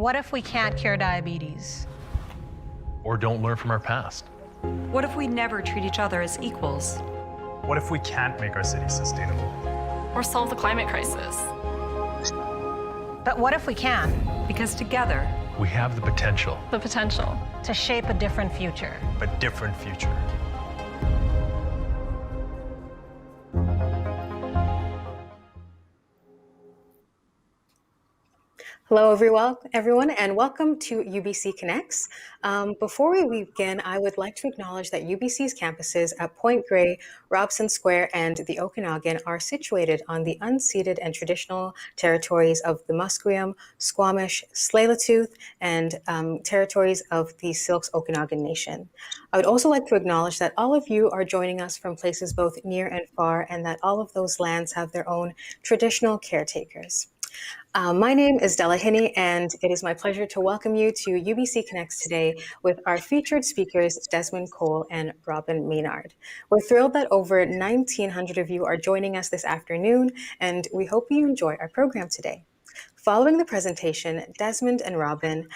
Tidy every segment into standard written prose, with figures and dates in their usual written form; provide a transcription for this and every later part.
What if we can't cure diabetes? Or don't learn from our past? What if we never treat each other as equals? What if we can't make our city sustainable? Or solve the climate crisis? But what if we can? Because together, We have the potential. The potential. To shape a different future. But different future. Hello, everyone, and welcome to UBC Connects. Before we begin, I would like to acknowledge that UBC's campuses at Point Grey, Robson Square, and the Okanagan are situated on the unceded and traditional territories of the Musqueam, Squamish, Tsleil-Waututh, and territories of the Syilx Okanagan Nation. I would also like to acknowledge that all of you are joining us from places both near and far, and that all of those lands have their own traditional caretakers. My name is Della Hinney, and it is my pleasure to welcome you to UBC Connects today with our featured speakers, Desmond Cole and Robyn Maynard. We're thrilled that over 1,900 of you are joining us this afternoon, and we hope you enjoy our program today. Following the presentation, Desmond and Robyn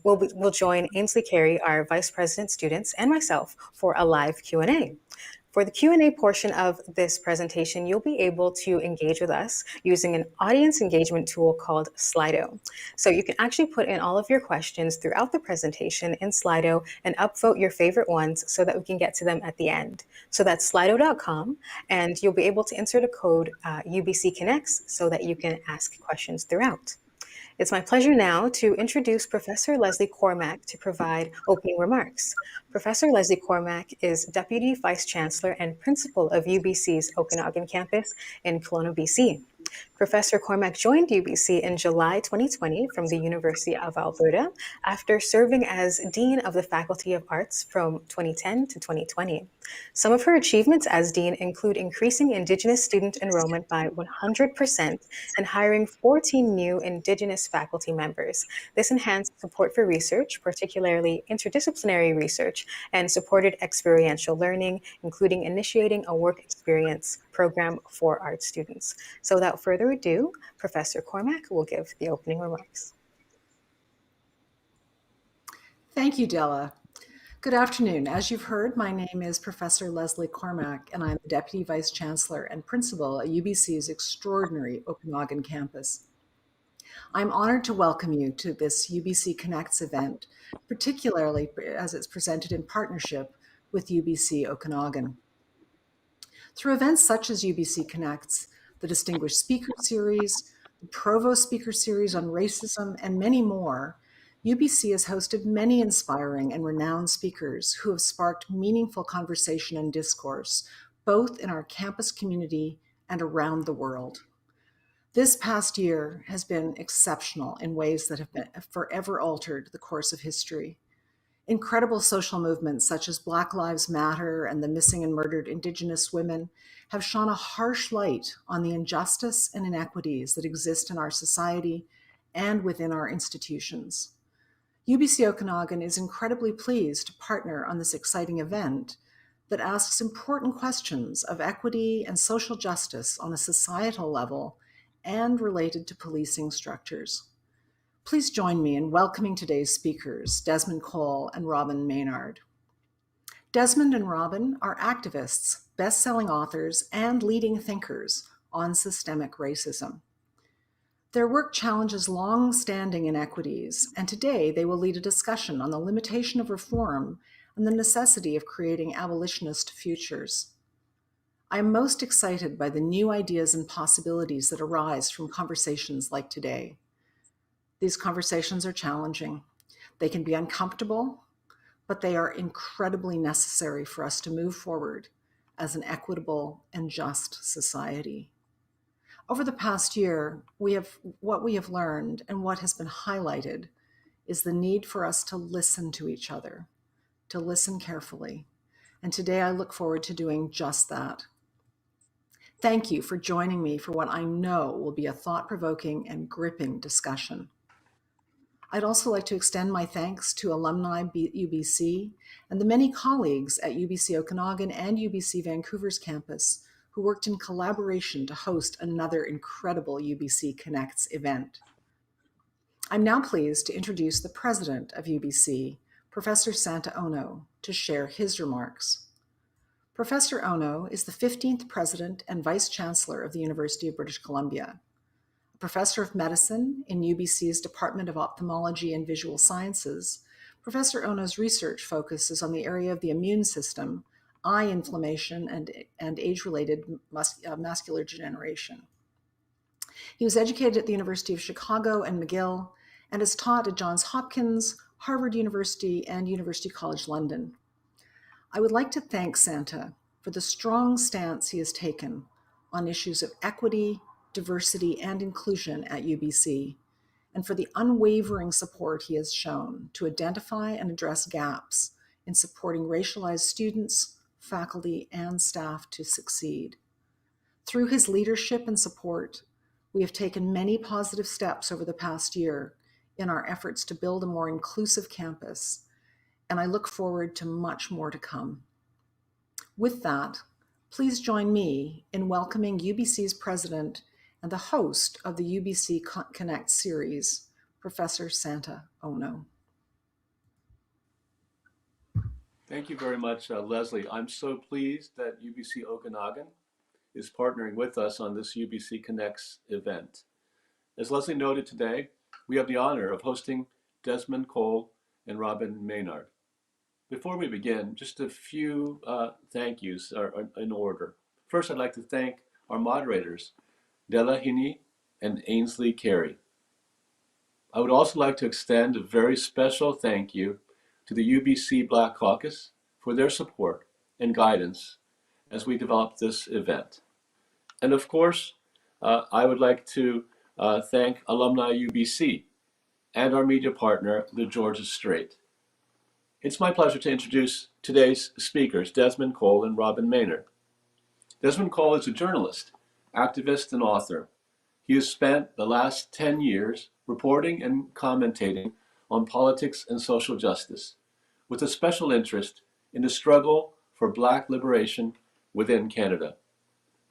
will join Ainsley Carey, our Vice President Students, and myself for a live Q&A. For the Q&A portion of this presentation, you'll be able to engage with us using an audience engagement tool called Slido. So you can actually put in all of your questions throughout the presentation in Slido and upvote your favorite ones so that we can get to them at the end. So that's slido.com, and you'll be able to insert a code UBC Connects so that you can ask questions throughout. It's my pleasure now to introduce Professor Leslie Cormack to provide opening remarks. Professor Leslie Cormack is Deputy Vice Chancellor and Principal of UBC's Okanagan campus in Kelowna, BC. Professor Cormack joined UBC in July 2020 from the University of Alberta after serving as Dean of the Faculty of Arts from 2010 to 2020. Some of her achievements as Dean include increasing Indigenous student enrollment by 100% and hiring 14 new Indigenous faculty members. This enhanced support for research, particularly interdisciplinary research, and supported experiential learning, including initiating a work experience program for art students. So without further ado, Professor Cormack will give the opening remarks. Thank you, Della. Good afternoon. As you've heard, my name is Professor Leslie Cormack, and I'm the Deputy Vice Chancellor and Principal at UBC's extraordinary Okanagan campus. I'm honored to welcome you to this UBC Connects event, particularly as it's presented in partnership with UBC Okanagan. Through events such as UBC Connects, the Distinguished Speaker Series, the Provost Speaker Series on Racism, and many more, UBC has hosted many inspiring and renowned speakers who have sparked meaningful conversation and discourse, both in our campus community and around the world. This past year has been exceptional in ways that have forever altered the course of history. Incredible social movements such as Black Lives Matter and the missing and murdered Indigenous women have shone a harsh light on the injustice and inequities that exist in our society and within our institutions. UBC Okanagan is incredibly pleased to partner on this exciting event that asks important questions of equity and social justice on a societal level and related to policing structures. Please join me in welcoming today's speakers, Desmond Cole and Robyn Maynard. Desmond and Robyn are activists, best-selling authors, and leading thinkers on systemic racism. Their work challenges long-standing inequities, and today they will lead a discussion on the limitation of reform and the necessity of creating abolitionist futures. I am most excited by the new ideas and possibilities that arise from conversations like today. These conversations are challenging. They can be uncomfortable, but they are incredibly necessary for us to move forward as an equitable and just society. Over the past year, what we have learned and what has been highlighted is the need for us to listen to each other, to listen carefully. And today I look forward to doing just that. Thank you for joining me for what I know will be a thought-provoking and gripping discussion. I'd also like to extend my thanks to alumni UBC and the many colleagues at UBC Okanagan and UBC Vancouver's campus who worked in collaboration to host another incredible UBC Connects event. I'm now pleased to introduce the president of UBC, Professor Santa Ono, to share his remarks. Professor Ono is the 15th president and vice chancellor of the University of British Columbia, a professor of medicine in UBC's Department of Ophthalmology and Visual Sciences. Professor Ono's research focuses on the area of the immune system, eye inflammation, and age-related macular degeneration. He was educated at the University of Chicago and McGill and has taught at Johns Hopkins, Harvard University, and University College London. I would like to thank Santa for the strong stance he has taken on issues of equity, diversity, and inclusion at UBC, and for the unwavering support he has shown to identify and address gaps in supporting racialized students, faculty, and staff to succeed. Through his leadership and support, we have taken many positive steps over the past year in our efforts to build a more inclusive campus, and I look forward to much more to come. With that, please join me in welcoming UBC's president and the host of the UBC Connect series, Professor Santa Ono. Thank you very much, Leslie. I'm so pleased that UBC Okanagan is partnering with us on this UBC Connects event. As Leslie noted today, we have the honor of hosting Desmond Cole and Robyn Maynard. Before we begin, just a few thank yous are in order. First, I'd like to thank our moderators, Della Hini and Ainsley Carey. I would also like to extend a very special thank you to the UBC Black Caucus for their support and guidance as we develop this event. And of course, I would like to thank Alumni UBC and our media partner, the Georgia Strait. It's my pleasure to introduce today's speakers, Desmond Cole and Robyn Maynard. Desmond Cole is a journalist, activist, and author. He has spent the last 10 years reporting and commentating on politics and social justice, with a special interest in the struggle for Black liberation within Canada.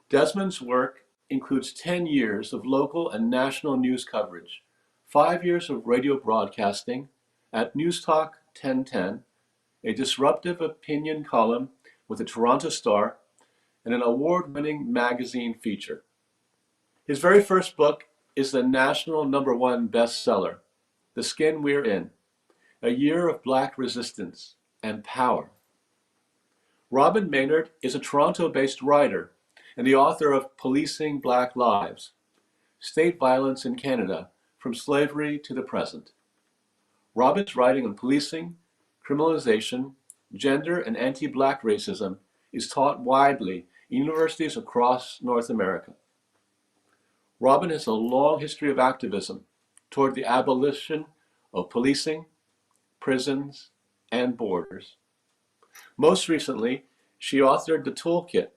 Desmond's work includes 10 years of local and national news coverage, 5 years of radio broadcasting at Newstalk 1010, a disruptive opinion column with the Toronto Star, and an award-winning magazine feature. His very first book is the national #1 bestseller, The Skin We're In, A Year of Black Resistance and Power. Robyn Maynard is a Toronto-based writer and the author of Policing Black Lives, State Violence in Canada from Slavery to the Present. Robyn's writing on policing, criminalization, gender, and anti-Black racism is taught widely in universities across North America. Robyn has a long history of activism toward the abolition of policing, prisons, and borders. Most recently, she authored The Toolkit,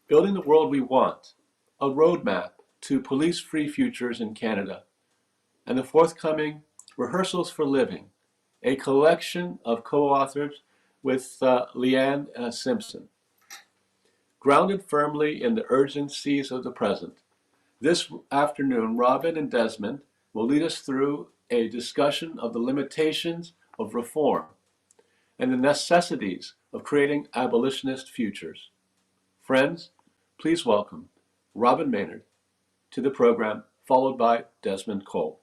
Building the World We Want, a roadmap to police-free futures in Canada, and the forthcoming Rehearsals for Living, a collection of co-authors with Leanne Simpson. Grounded firmly in the urgencies of the present, this afternoon, Robyn and Desmond will lead us through a discussion of the limitations of reform and the necessities of creating abolitionist futures. Friends, please welcome Robyn Maynard to the program, followed by Desmond Cole.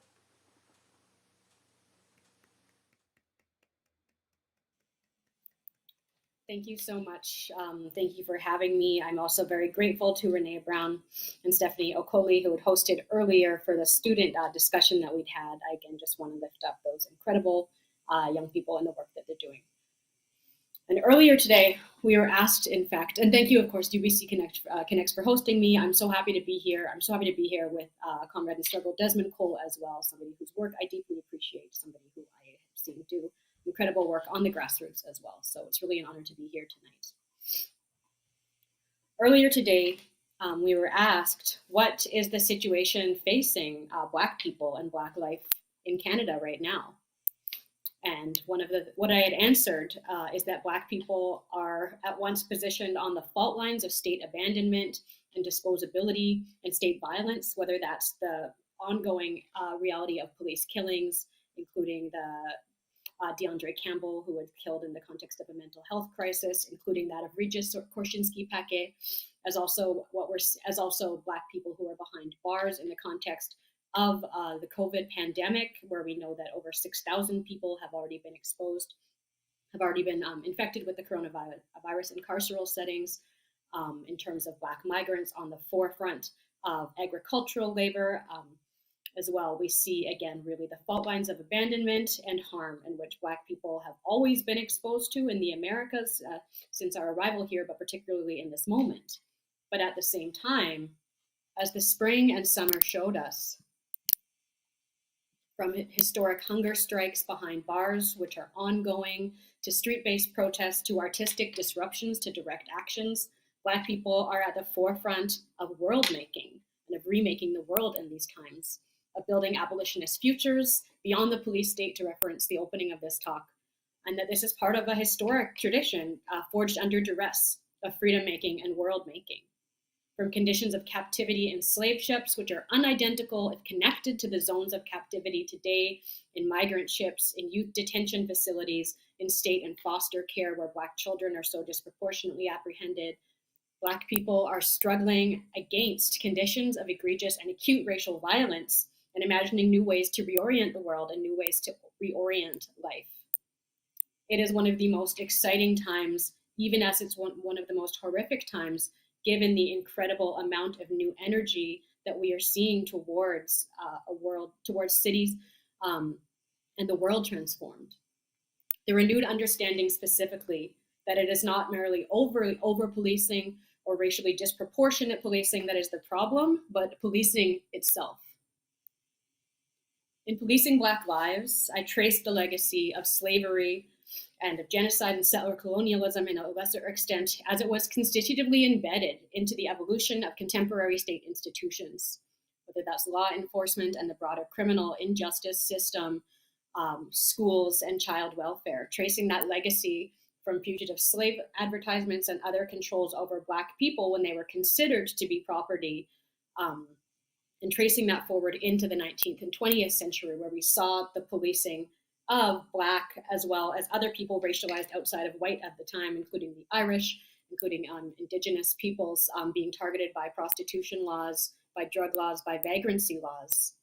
Thank you so much. Thank you for having me. I'm also very grateful to Renee Brown and Stephanie Okoli, who had hosted earlier for the student discussion that we'd had. I, again, just want to lift up those incredible young people and the work that they're doing. And earlier today, we were asked, in fact, and thank you, of course, UBC Connects for hosting me. I'm so happy to be here. I'm so happy to be here with comrade in struggle, Desmond Cole, as well, somebody whose work I deeply appreciate, somebody who I have seen do incredible work on the grassroots as well. So it's really an honor to be here tonight. Earlier today, we were asked, what is the situation facing Black people and Black life in Canada right now? And what I had answered is that Black people are at once positioned on the fault lines of state abandonment and disposability and state violence, whether that's the ongoing reality of police killings, including the DeAndre Campbell, who was killed in the context of a mental health crisis, including that of Regis Korshinsky-Paquet, as also Black people who are behind bars in the context of the COVID pandemic, where we know that over 6,000 people have already been infected with the coronavirus in carceral settings. In terms of Black migrants on the forefront of agricultural labor. As well, we see, again, really the fault lines of abandonment and harm in which Black people have always been exposed to in the Americas since our arrival here, but particularly in this moment. But at the same time, as the spring and summer showed us, from historic hunger strikes behind bars, which are ongoing, to street-based protests, to artistic disruptions, to direct actions, Black people are at the forefront of world making and of remaking the world in these times, of building abolitionist futures beyond the police state, to reference the opening of this talk, and that this is part of a historic tradition forged under duress of freedom making and world making. From conditions of captivity in slave ships, which are unidentical if connected to the zones of captivity today, in migrant ships, in youth detention facilities, in state and foster care where Black children are so disproportionately apprehended, Black people are struggling against conditions of egregious and acute racial violence and imagining new ways to reorient the world and new ways to reorient life. It is one of the most exciting times, even as it's one of the most horrific times, given the incredible amount of new energy that we are seeing towards towards cities and the world transformed. The renewed understanding specifically that it is not merely over-policing or racially disproportionate policing that is the problem, but policing itself. In Policing Black Lives, I traced the legacy of slavery and of genocide and settler colonialism in a lesser extent as it was constitutively embedded into the evolution of contemporary state institutions, whether that's law enforcement and the broader criminal injustice system, schools and child welfare, tracing that legacy from fugitive slave advertisements and other controls over Black people when they were considered to be property, and tracing that forward into the 19th and 20th century, where we saw the policing of Black as well as other people racialized outside of white at the time, including the Irish, including Indigenous peoples being targeted by prostitution laws, by drug laws, by vagrancy laws.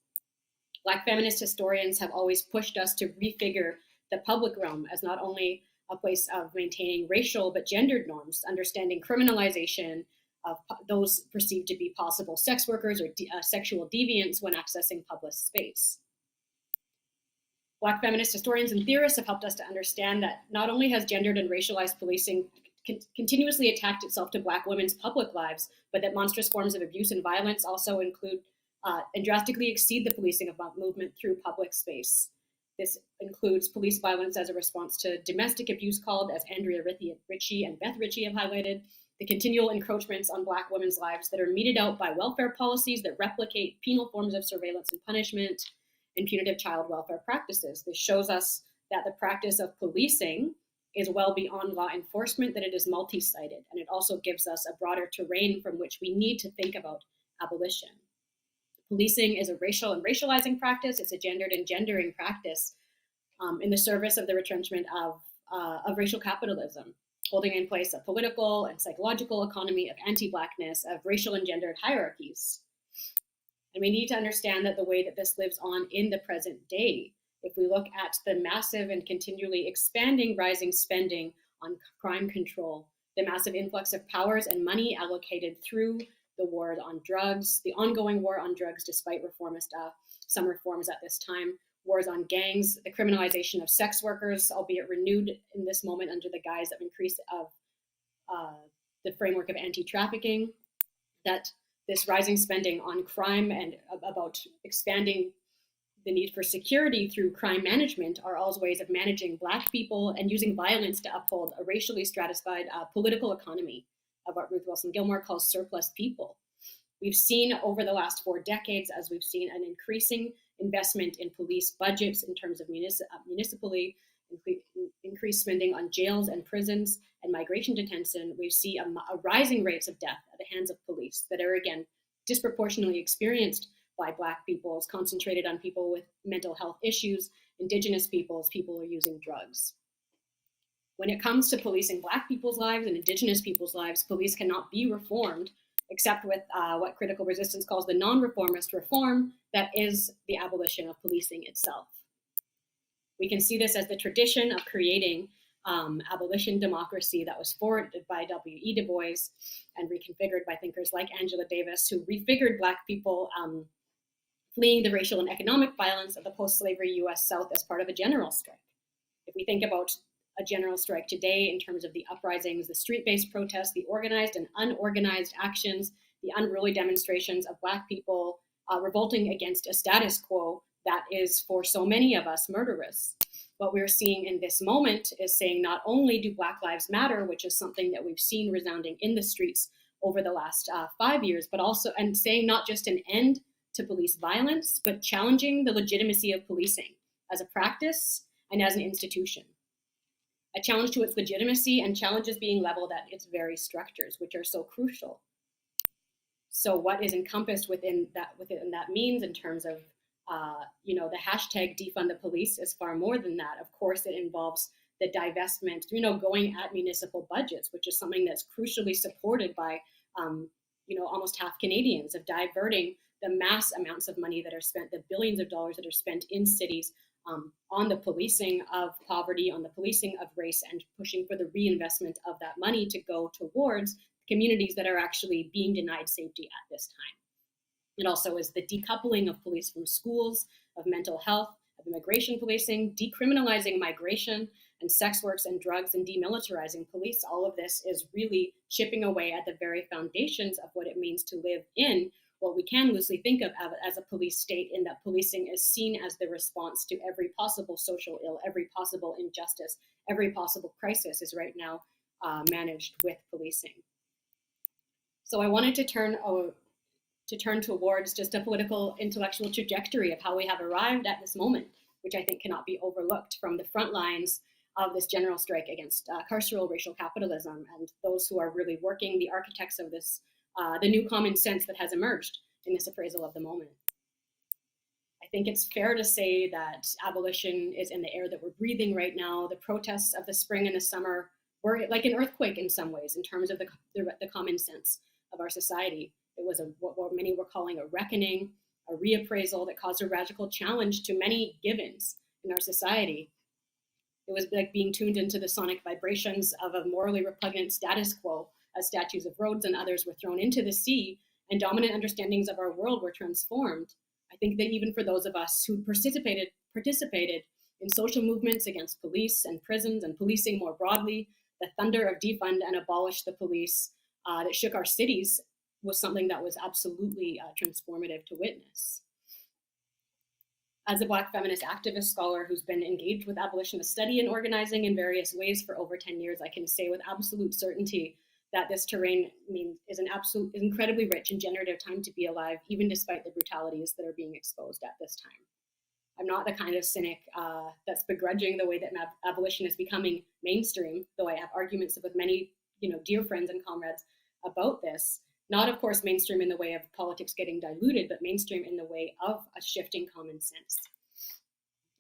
Black feminist historians have always pushed us to refigure the public realm as not only a place of maintaining racial but gendered norms, understanding criminalization of those perceived to be possible sex workers or sexual deviants when accessing public space. Black feminist historians and theorists have helped us to understand that not only has gendered and racialized policing continuously attacked itself to Black women's public lives, but that monstrous forms of abuse and violence also include and drastically exceed the policing of movement through public space. This includes police violence as a response to domestic abuse called, as Andrea Ritchie and Beth Ritchie have highlighted, the continual encroachments on Black women's lives that are meted out by welfare policies that replicate penal forms of surveillance and punishment and punitive child welfare practices. This shows us that the practice of policing is well beyond law enforcement, that it is multi-sided, and it also gives us a broader terrain from which we need to think about abolition. Policing is a racial and racializing practice. It's a gendered and gendering practice in the service of the retrenchment of racial capitalism, holding in place a political and psychological economy of anti-Blackness, of racial and gendered hierarchies. And we need to understand that the way that this lives on in the present day, if we look at the massive and continually expanding rising spending on crime control, the massive influx of powers and money allocated through the war on drugs, the ongoing war on drugs despite some reforms at this time, wars on gangs, the criminalization of sex workers, albeit renewed in this moment under the guise of increase of the framework of anti-trafficking, that this rising spending on crime and about expanding the need for security through crime management are all ways of managing Black people and using violence to uphold a racially stratified political economy of what Ruth Wilson Gilmore calls surplus people. We've seen over the last 4 decades, as we've seen an increasing investment in police budgets in terms of municipally, increased spending on jails and prisons and migration detention, we see a rising rates of death at the hands of police that are, again, disproportionately experienced by Black people is concentrated on people with mental health issues, Indigenous peoples, people are using drugs. When it comes to policing Black people's lives and Indigenous people's lives, police cannot be reformed except with what critical resistance calls the non-reformist reform, that is the abolition of policing itself. We can see this as the tradition of creating abolition democracy that was forwarded by W.E. Du Bois and reconfigured by thinkers like Angela Davis, who refigured Black people fleeing the racial and economic violence of the post-slavery US South as part of a general strike. If we think about a general strike today in terms of the uprisings, the street-based protests, the organized and unorganized actions, the unruly demonstrations of Black people revolting against a status quo that is, for so many of us, murderous. What we're seeing in this moment is saying not only do Black lives matter, which is something that we've seen resounding in the streets over the last 5 years, but also, and saying not just an end to police violence, but challenging the legitimacy of policing as a practice and as an institution. A challenge to its legitimacy and challenges being leveled at its very structures, which are so crucial. So what is encompassed within that means in terms of the hashtag defund the police is far more than that. Of course, it involves the divestment, going at municipal budgets, which is something that's crucially supported by, almost half Canadians, of diverting the mass amounts of money that are spent, the billions of dollars that are spent in cities on the policing of poverty, on the policing of race, and pushing for the reinvestment of that money to go towards communities that are actually being denied safety at this time. It also is the decoupling of police from schools, of mental health, of immigration policing, decriminalizing migration and sex works and drugs, and demilitarizing police. All of this is really chipping away at the very foundations of what it means to live in what we can loosely think of as a police state, in that policing is seen as the response to every possible social ill, every possible injustice, every possible crisis is right now managed with policing. So I wanted to turn towards just a political intellectual trajectory of how we have arrived at this moment, which I think cannot be overlooked, from the front lines of this general strike against carceral racial capitalism and those who are really working, the architects of this, the new common sense that has emerged in this appraisal of the moment. I think it's fair to say that abolition is in the air that we're breathing right now. The protests of the spring and the summer were like an earthquake in some ways in terms of the common sense of our society. It was what many were calling a reckoning, a reappraisal that caused a radical challenge to many givens in our society. It was like being tuned into the sonic vibrations of a morally repugnant status quo, as statues of Rhodes and others were thrown into the sea and dominant understandings of our world were transformed. I think that even for those of us who participated in social movements against police and prisons and policing more broadly, the thunder of defund and abolish the police that shook our cities was something that was absolutely transformative to witness. As a Black feminist activist scholar who's been engaged with abolitionist study and organizing in various ways for over 10 years, I can say with absolute certainty that this terrain is incredibly rich and generative time to be alive, even despite the brutalities that are being exposed at this time. I'm not the kind of cynic that's begrudging the way that abolition is becoming mainstream, though I have arguments with many dear friends and comrades about this. Not, of course, mainstream in the way of politics getting diluted, but mainstream in the way of a shifting common sense.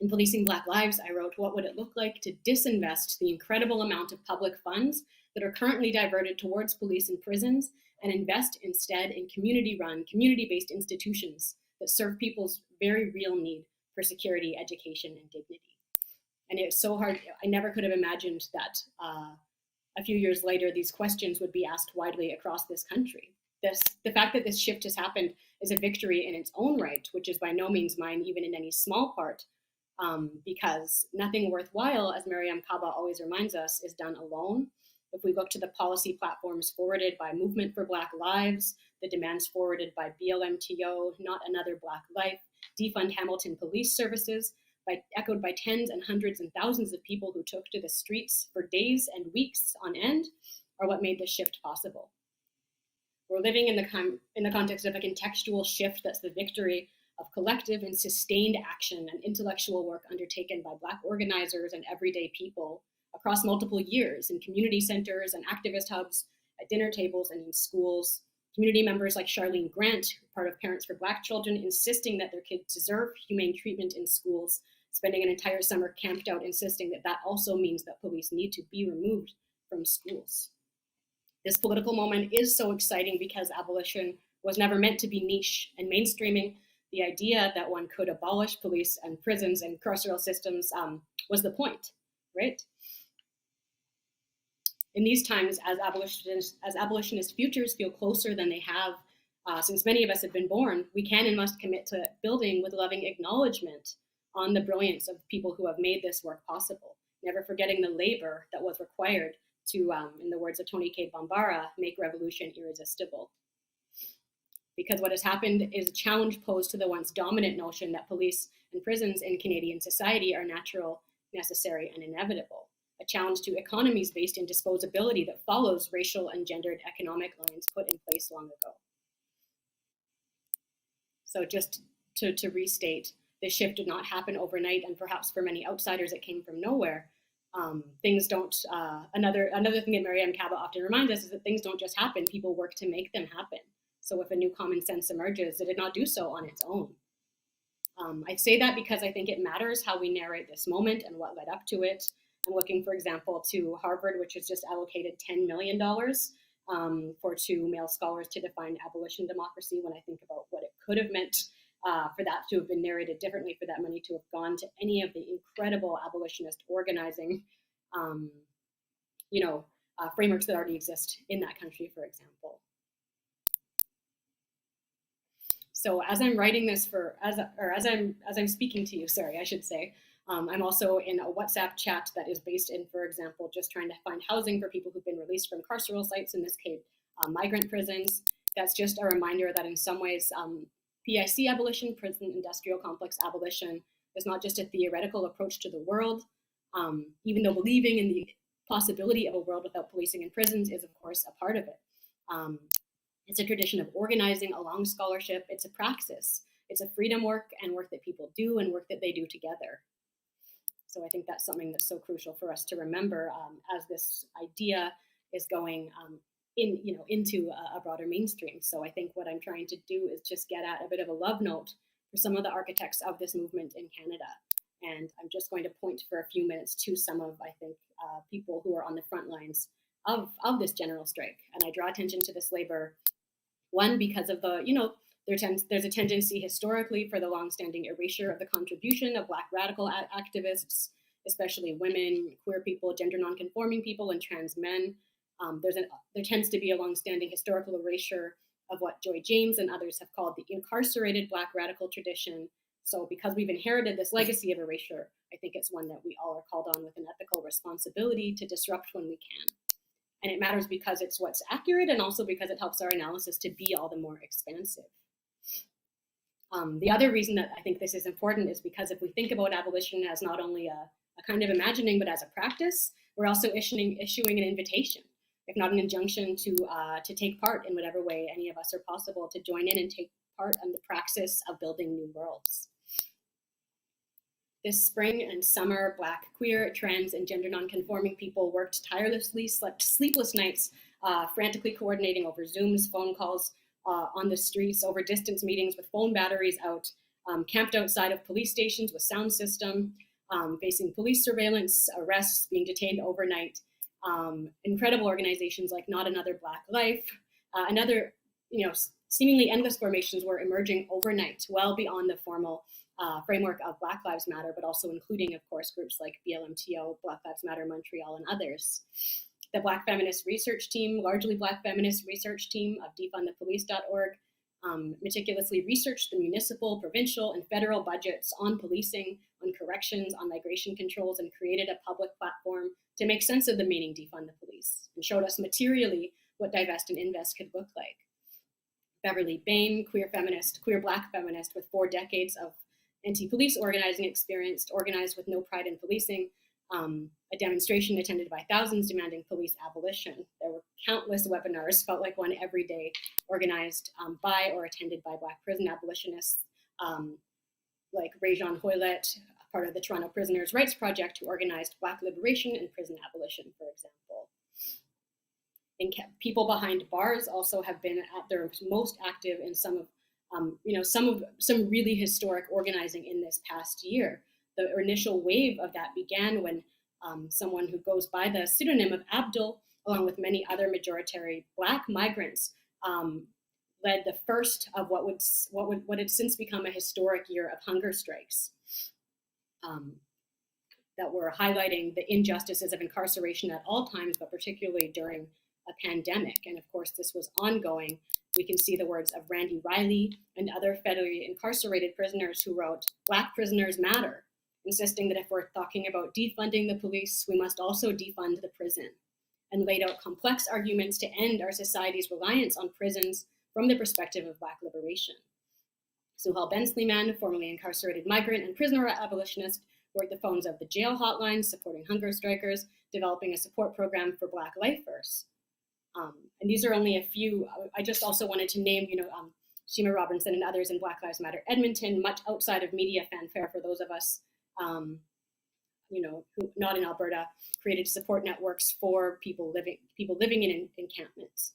In Policing Black Lives, I wrote, what would it look like to disinvest the incredible amount of public funds that are currently diverted towards police and prisons and invest instead in community-run, community-based institutions that serve people's very real need for security, education, and dignity. And it's so hard. I never could have imagined that a few years later, these questions would be asked widely across this country. The fact that this shift has happened is a victory in its own right, which is by no means mine, even in any small part, because nothing worthwhile, as Mariam Kaba always reminds us, is done alone. If we look to the policy platforms forwarded by Movement for Black Lives, the demands forwarded by BLMTO, Not Another Black Life, Defund Hamilton Police Services, echoed by tens and hundreds and thousands of people who took to the streets for days and weeks on end, are what made this shift possible. We're living in the context of a contextual shift that's the victory of collective and sustained action and intellectual work undertaken by Black organizers and everyday people across multiple years in community centers and activist hubs, at dinner tables and in schools, Community members like Charlene Grant, part of Parents for Black Children, insisting that their kids deserve humane treatment in schools, spending an entire summer camped out, insisting that that also means that police need to be removed from schools. This political moment is so exciting because abolition was never meant to be niche, and mainstreaming the idea that one could abolish police and prisons and carceral systems was the point, right? In these times, as abolitionist futures feel closer than they have since many of us have been born, we can and must commit to building with loving acknowledgement on the brilliance of people who have made this work possible, never forgetting the labor that was required to, in the words of Tony K. Bambara, make revolution irresistible. Because what has happened is a challenge posed to the once dominant notion that police and prisons in Canadian society are natural, necessary, and inevitable. A challenge to economies based in disposability that follows racial and gendered economic lines put in place long ago. So just to restate, this shift did not happen overnight, and perhaps for many outsiders it came from nowhere. Things don't, another thing that Miriam Kaba often reminds us is that things don't just happen, people work to make them happen. So if a new common sense emerges, it did not do so on its own. I say that because I think it matters how we narrate this moment and what led up to it. I'm looking, for example, to Harvard, which has just allocated $10 million for 2 male scholars to define abolition democracy, when I think about what it could have meant for that to have been narrated differently, for that money to have gone to any of the incredible abolitionist organizing frameworks that already exist in that country, for example. So as I'm writing this as I'm speaking to you, sorry, I should say, I'm also in a WhatsApp chat that is based in, for example, just trying to find housing for people who've been released from carceral sites, in this case, migrant prisons. That's just a reminder that in some ways, PIC abolition, prison industrial complex abolition, is not just a theoretical approach to the world, even though believing in the possibility of a world without policing and prisons is, of course, a part of it. It's a tradition of organizing along scholarship. It's a praxis. It's a freedom work and work that people do and work that they do together. So I think that's something that's so crucial for us to remember as this idea is going into a broader mainstream. So I think what I'm trying to do is just get at a bit of a love note for some of the architects of this movement in Canada. And I'm just going to point for a few minutes to some of, I think, people who are on the front lines of this general strike. And I draw attention to this labor, one, because of the, there's a tendency historically for the longstanding erasure of the contribution of Black radical activists, especially women, queer people, gender nonconforming people, and trans men. There tends to be a longstanding historical erasure of what Joy James and others have called the incarcerated Black radical tradition. So because we've inherited this legacy of erasure, I think it's one that we all are called on with an ethical responsibility to disrupt when we can. And it matters because it's what's accurate, and also because it helps our analysis to be all the more expansive. The other reason that I think this is important is because if we think about abolition as not only a kind of imagining, but as a practice, we're also issuing an invitation, if not an injunction, to take part in whatever way any of us are possible, to join in and take part in the praxis of building new worlds. This spring and summer, Black, queer, trans, and gender nonconforming people worked tirelessly, slept sleepless nights, frantically coordinating over Zooms, phone calls, on the streets, over distance meetings with phone batteries out, camped outside of police stations with sound system, facing police surveillance, arrests, being detained overnight. Incredible organizations like Not Another Black Life, and other, seemingly endless formations were emerging overnight, well beyond the formal framework of Black Lives Matter, but also including, of course, groups like BLMTO, Black Lives Matter Montreal, and others. The Black Feminist Research Team, largely Black Feminist Research Team of defundthepolice.org, meticulously researched the municipal, provincial, and federal budgets on policing, on corrections, on migration controls, and created a public platform to make sense of the meaning defund the police, and showed us materially what divest and invest could look like. Beverly Bain, queer Black feminist with 4 decades of anti-police organizing experience, organized with No Pride in Policing, a demonstration attended by thousands demanding police abolition. There were countless webinars, felt like one every day, organized by or attended by Black prison abolitionists, like Rajon Hoylett, part of the Toronto Prisoners' Rights Project, who organized Black liberation and prison abolition, for example. People behind bars also have been at their most active in some really historic organizing in this past year. The initial wave of that began when someone who goes by the pseudonym of Abdul, along with many other majority Black migrants, led the first of what had since become a historic year of hunger strikes that were highlighting the injustices of incarceration at all times, but particularly during a pandemic. And of course, this was ongoing. We can see the words of Randy Riley and other federally incarcerated prisoners who wrote, "Black prisoners matter," insisting that if we're talking about defunding the police, we must also defund the prison, and laid out complex arguments to end our society's reliance on prisons from the perspective of Black liberation. Suhal Ben-Sliman, formerly incarcerated migrant and prisoner abolitionist, worked the phones of the jail hotlines, supporting hunger strikers, developing a support program for Black lifers. And these are only a few. I just also wanted to name, Shima Robinson and others in Black Lives Matter Edmonton, much outside of media fanfare for those of us, who not in Alberta, created support networks for people living in encampments,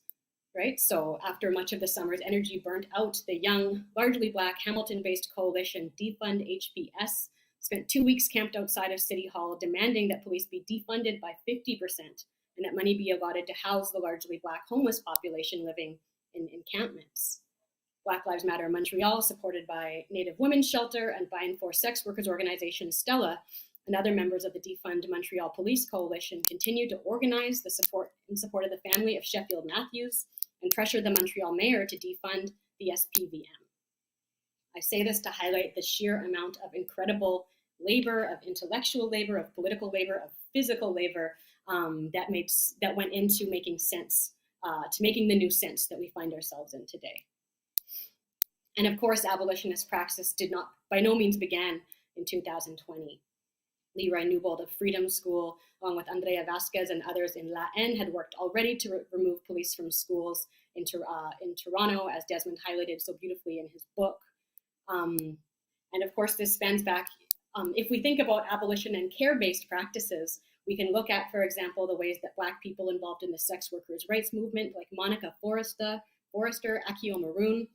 right? So after much of the summer's energy burnt out, the young, largely Black Hamilton-based coalition Defund HPS spent 2 weeks camped outside of City Hall, demanding that police be defunded by 50%. And that money be allotted to house the largely Black homeless population living in encampments. Black Lives Matter Montreal, supported by Native Women's Shelter and by and for sex workers organization Stella, and other members of the Defund Montreal Police Coalition, continued to organize in support of the family of Sheffield Matthews and pressure the Montreal mayor to defund the SPVM. I say this to highlight the sheer amount of incredible labor, of intellectual labor, of political labor, of physical labor that went into making sense, to making the new sense that we find ourselves in today. And of course, abolitionist praxis by no means began in 2020. Leroy Newbold of Freedom School, along with Andrea Vasquez and others in La N, had worked already to remove police from schools in Toronto, as Desmond highlighted so beautifully in his book. And of course, this spans back, if we think about abolition and care-based practices, we can look at, for example, the ways that Black people involved in the sex workers' rights movement, like Monica Forrester, Akio Maroon.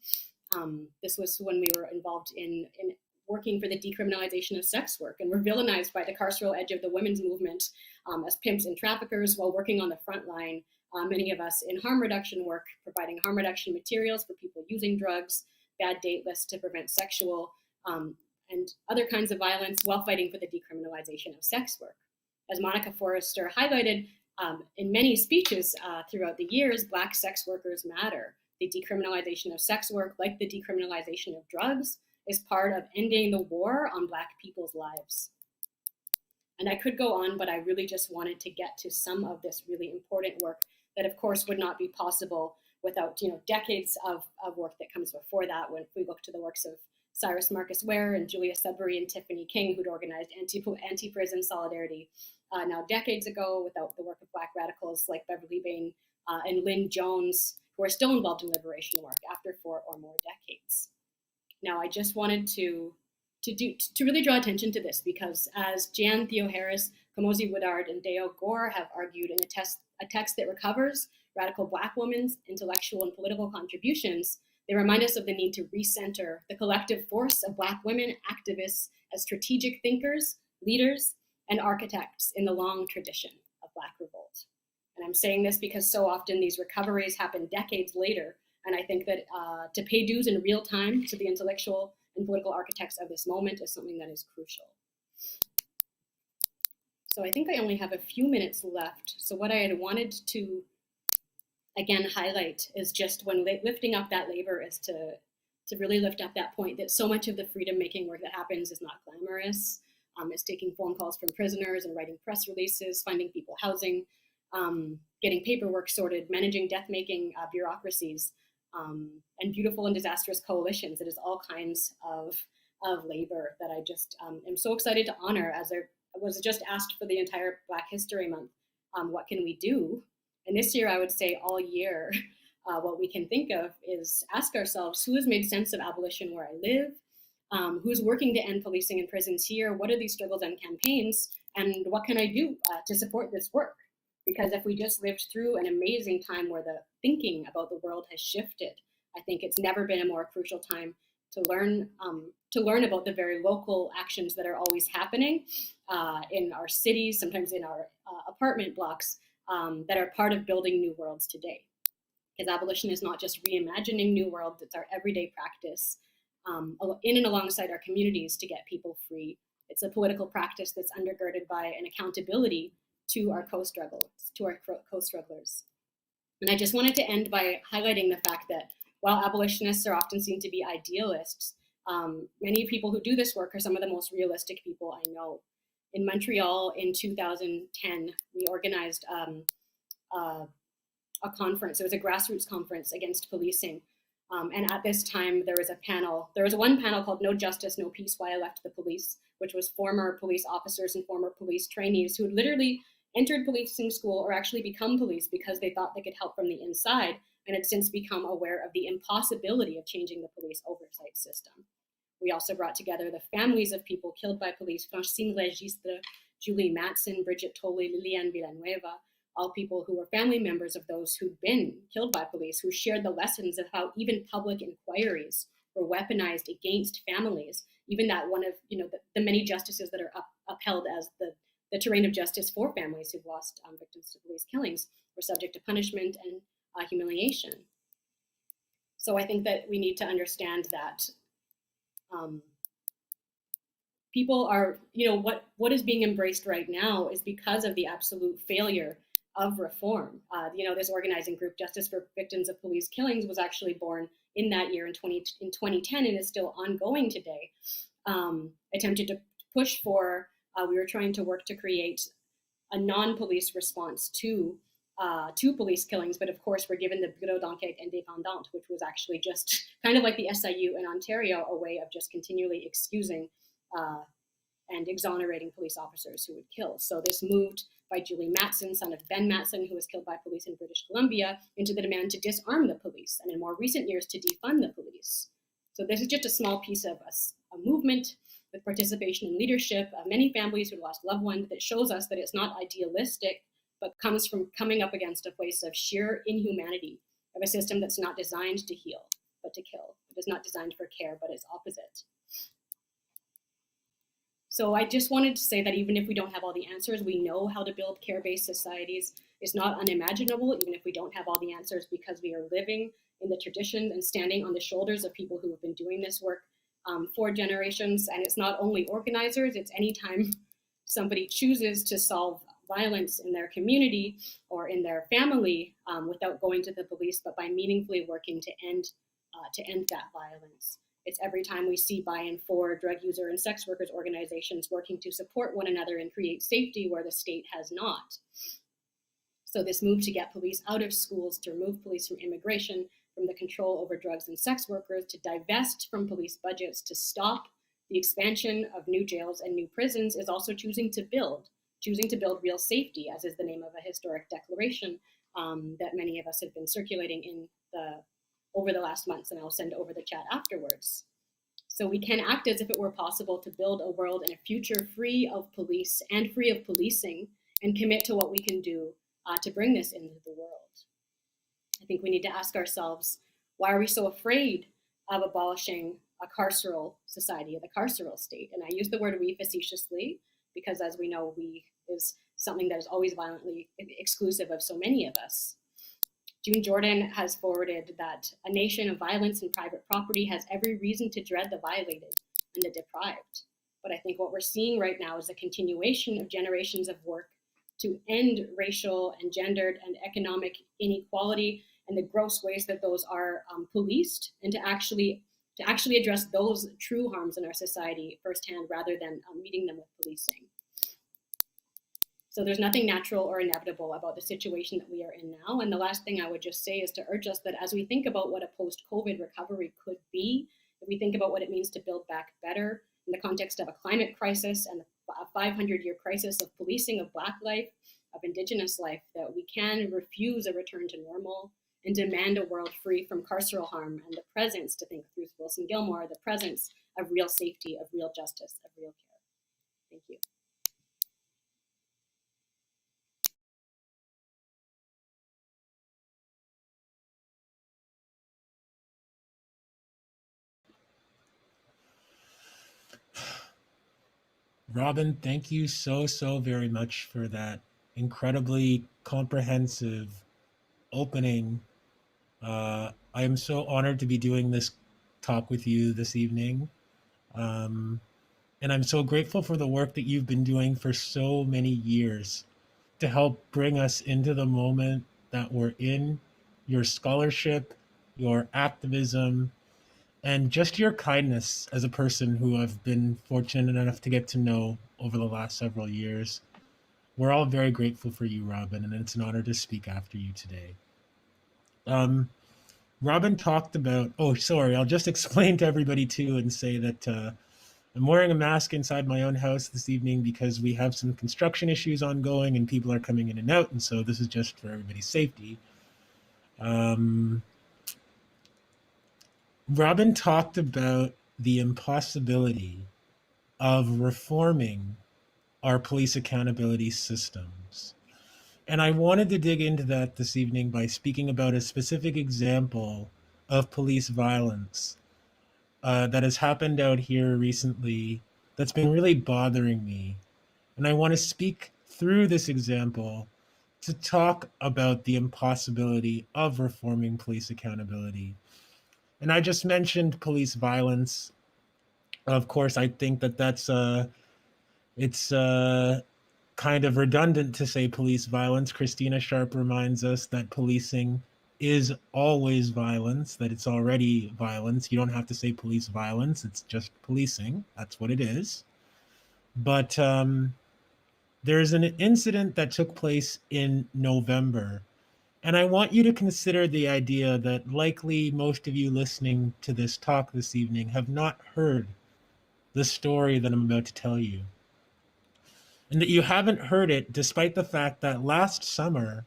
This was when we were involved in working for the decriminalization of sex work, and were villainized by the carceral edge of the women's movement as pimps and traffickers while working on the front line. Many of us in harm reduction work, providing harm reduction materials for people using drugs, bad date lists to prevent sexual and other kinds of violence, while fighting for the decriminalization of sex work. As Monica Forrester highlighted in many speeches throughout the years, Black sex workers matter. The decriminalization of sex work, like the decriminalization of drugs, is part of ending the war on Black people's lives. And I could go on, but I really just wanted to get to some of this really important work that, of course, would not be possible without decades of work that comes before that. When we look to the works of Cyrus Marcus Ware and Julia Sudbury and Tiffany King, who'd organized anti-prison solidarity now decades ago, without the work of Black radicals like Beverly Bain and Lynn Jones, who are still involved in liberation work after 4 or more decades. Now, I just wanted to really draw attention to this, because as Jan Theoharis, Kamosi Woodard, and Deo Gore have argued in a text that recovers radical Black women's intellectual and political contributions, they remind us of the need to recenter the collective force of Black women activists as strategic thinkers, leaders, and architects in the long tradition of Black revolt. And I'm saying this because so often these recoveries happen decades later, and I think that to pay dues in real time to the intellectual and political architects of this moment is something that is crucial. So I think I only have a few minutes left. So what I had wanted to, again, highlight is just when lifting up that labor is to really lift up that point that so much of the freedom-making work that happens is not glamorous. It's taking phone calls from prisoners and writing press releases, finding people housing, getting paperwork sorted, managing death-making bureaucracies, and beautiful and disastrous coalitions. It is all kinds of labor that I just am so excited to honor. As I was just asked for the entire Black History Month, what can we do? And this year, I would say all year, what we can think of is ask ourselves, who has made sense of abolition where I live? Who's working to end policing in prisons here? What are these struggles and campaigns? And what can I do to support this work? Because if we just lived through an amazing time where the thinking about the world has shifted, I think it's never been a more crucial time to learn about the very local actions that are always happening in our cities, sometimes in our apartment blocks, that are part of building new worlds today. Because abolition is not just reimagining new worlds, it's our everyday practice in and alongside our communities to get people free. It's a political practice that's undergirded by an accountability to our co-strugglers. And I just wanted to end by highlighting the fact that while abolitionists are often seen to be idealists, many people who do this work are some of the most realistic people I know. In Montreal in 2010, we organized a conference. It was a grassroots conference against policing. And at this time, there was one panel called No Justice, No Peace, Why I Left the Police, which was former police officers and former police trainees who had literally entered policing school or actually become police because they thought they could help from the inside, and had since become aware of the impossibility of changing the police oversight system. We also brought together the families of people killed by police, Francine Registre, Julie Matson, Bridget Tolle, Liliane Villanueva, all people who were family members of those who'd been killed by police, who shared the lessons of how even public inquiries were weaponized against families, even that one of the many justices that are upheld as the terrain of justice for families who've lost victims to police killings were subject to punishment and humiliation. So I think that we need to understand that people are, what is being embraced right now is because of the absolute failure of reform. This organizing group, Justice for Victims of Police Killings, was actually born in that year in 2010 and is still ongoing today. Attempted to push for, we were trying to work to create a non-police response to police killings, but of course we're given the Bureau d'Enquête Indépendante, which was actually just kind of like the SIU in Ontario, a way of just continually excusing and exonerating police officers who would kill. So this moved by Julie Matson, son of Ben Matson, who was killed by police in British Columbia, into the demand to disarm the police, and in more recent years to defund the police. So this is just a small piece of a movement with participation and leadership of many families who lost loved ones that shows us that it's not idealistic, but comes from coming up against a place of sheer inhumanity of a system that's not designed to heal, but to kill. It is not designed for care, but its opposite. So I just wanted to say that even if we don't have all the answers, we know how to build care-based societies. It's not unimaginable, even if we don't have all the answers, because we are living in the tradition and standing on the shoulders of people who have been doing this work for generations. And it's not only organizers, it's anytime somebody chooses to solve violence in their community or in their family without going to the police, but by meaningfully working to end that violence. It's every time we see buy-in for drug user and sex workers organizations working to support one another and create safety where the state has not. So this move to get police out of schools, to remove police from immigration, from the control over drugs and sex workers, to divest from police budgets, to stop the expansion of new jails and new prisons, is also choosing to build real safety, as is the name of a historic declaration that many of us have been circulating over the last months, and I'll send over the chat afterwards. So we can act as if it were possible to build a world and a future free of police and free of policing, and commit to what we can do to bring this into the world. I think we need to ask ourselves, why are we so afraid of abolishing a carceral society, the carceral state? And I use the word we facetiously, because as we know, we is something that is always violently exclusive of so many of us. June Jordan has forwarded that a nation of violence and private property has every reason to dread the violated and the deprived. But I think what we're seeing right now is a continuation of generations of work to end racial and gendered and economic inequality and the gross ways that those are policed, and to actually address those true harms in our society firsthand rather than meeting them with policing. So there's nothing natural or inevitable about the situation that we are in now. And the last thing I would just say is to urge us that as we think about what a post-COVID recovery could be, if we think about what it means to build back better in the context of a climate crisis and a 500-year crisis of policing of Black life, of Indigenous life, that we can refuse a return to normal and demand a world free from carceral harm, and the presence, to think Ruth Wilson Gilmore, the presence of real safety, of real justice, of real care. Thank you. Robyn, thank you so very much for that incredibly comprehensive opening. I am so honored to be doing this talk with you this evening. Um, and I'm so grateful for the work that you've been doing for so many years to help bring us into the moment that we're in, your scholarship, your activism, and just your kindness as a person who I've been fortunate enough to get to know over the last several years. We're all very grateful for you, Robyn, and it's an honor to speak after you today. Robyn talked about, oh, sorry, I'll just explain to everybody too and say that I'm wearing a mask inside my own house this evening because we have some construction issues ongoing and people are coming in and out. And so this is just for everybody's safety. Robyn talked about the impossibility of reforming our police accountability systems. And I wanted to dig into that this evening by speaking about a specific example of police violence that has happened out here recently that's been really bothering me. And I want to speak through this example to talk about the impossibility of reforming police accountability. And I just mentioned police violence. Of course, I think that it's kind of redundant to say police violence. Christina Sharp reminds us that policing is always violence, that it's already violence. You don't have to say police violence, it's just policing. That's what it is. But there's an incident that took place in November. And I want you to consider the idea that likely most of you listening to this talk this evening have not heard the story that I'm about to tell you. And that you haven't heard it despite the fact that last summer,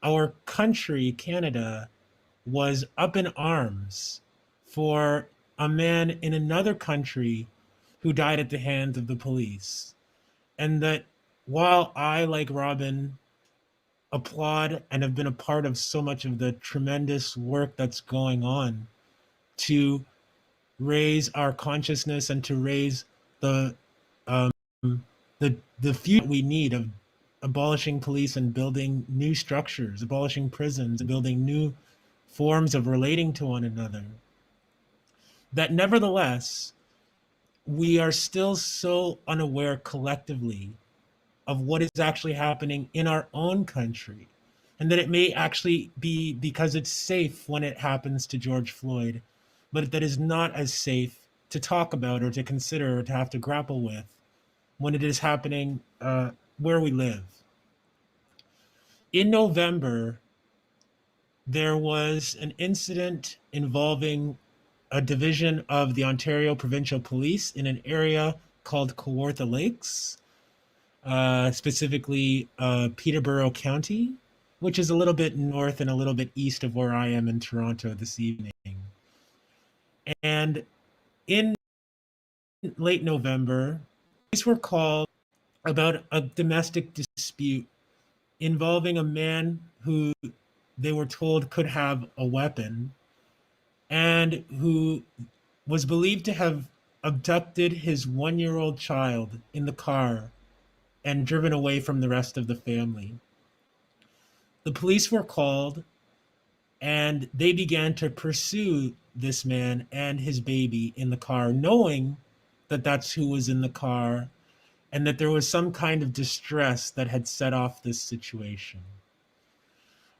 our country, Canada, was up in arms for a man in another country who died at the hands of the police. And that while I, like Robyn, applaud and have been a part of so much of the tremendous work that's going on to raise our consciousness and to raise the future we need of abolishing police and building new structures, abolishing prisons, and building new forms of relating to one another, that nevertheless, we are still so unaware collectively of what is actually happening in our own country, and that it may actually be because it's safe when it happens to George Floyd, but that is not as safe to talk about or to consider or to have to grapple with when it is happening where we live. In November, there was an incident involving a division of the Ontario Provincial Police in an area called Kawartha Lakes, specifically Peterborough County, which is a little bit north and a little bit east of where I am in Toronto this evening. And in late November, police were called about a domestic dispute involving a man who they were told could have a weapon and who was believed to have abducted his 1-year-old child in the car and driven away from the rest of the family. The police were called and they began to pursue this man and his baby in the car, knowing that that's who was in the car and that there was some kind of distress that had set off this situation.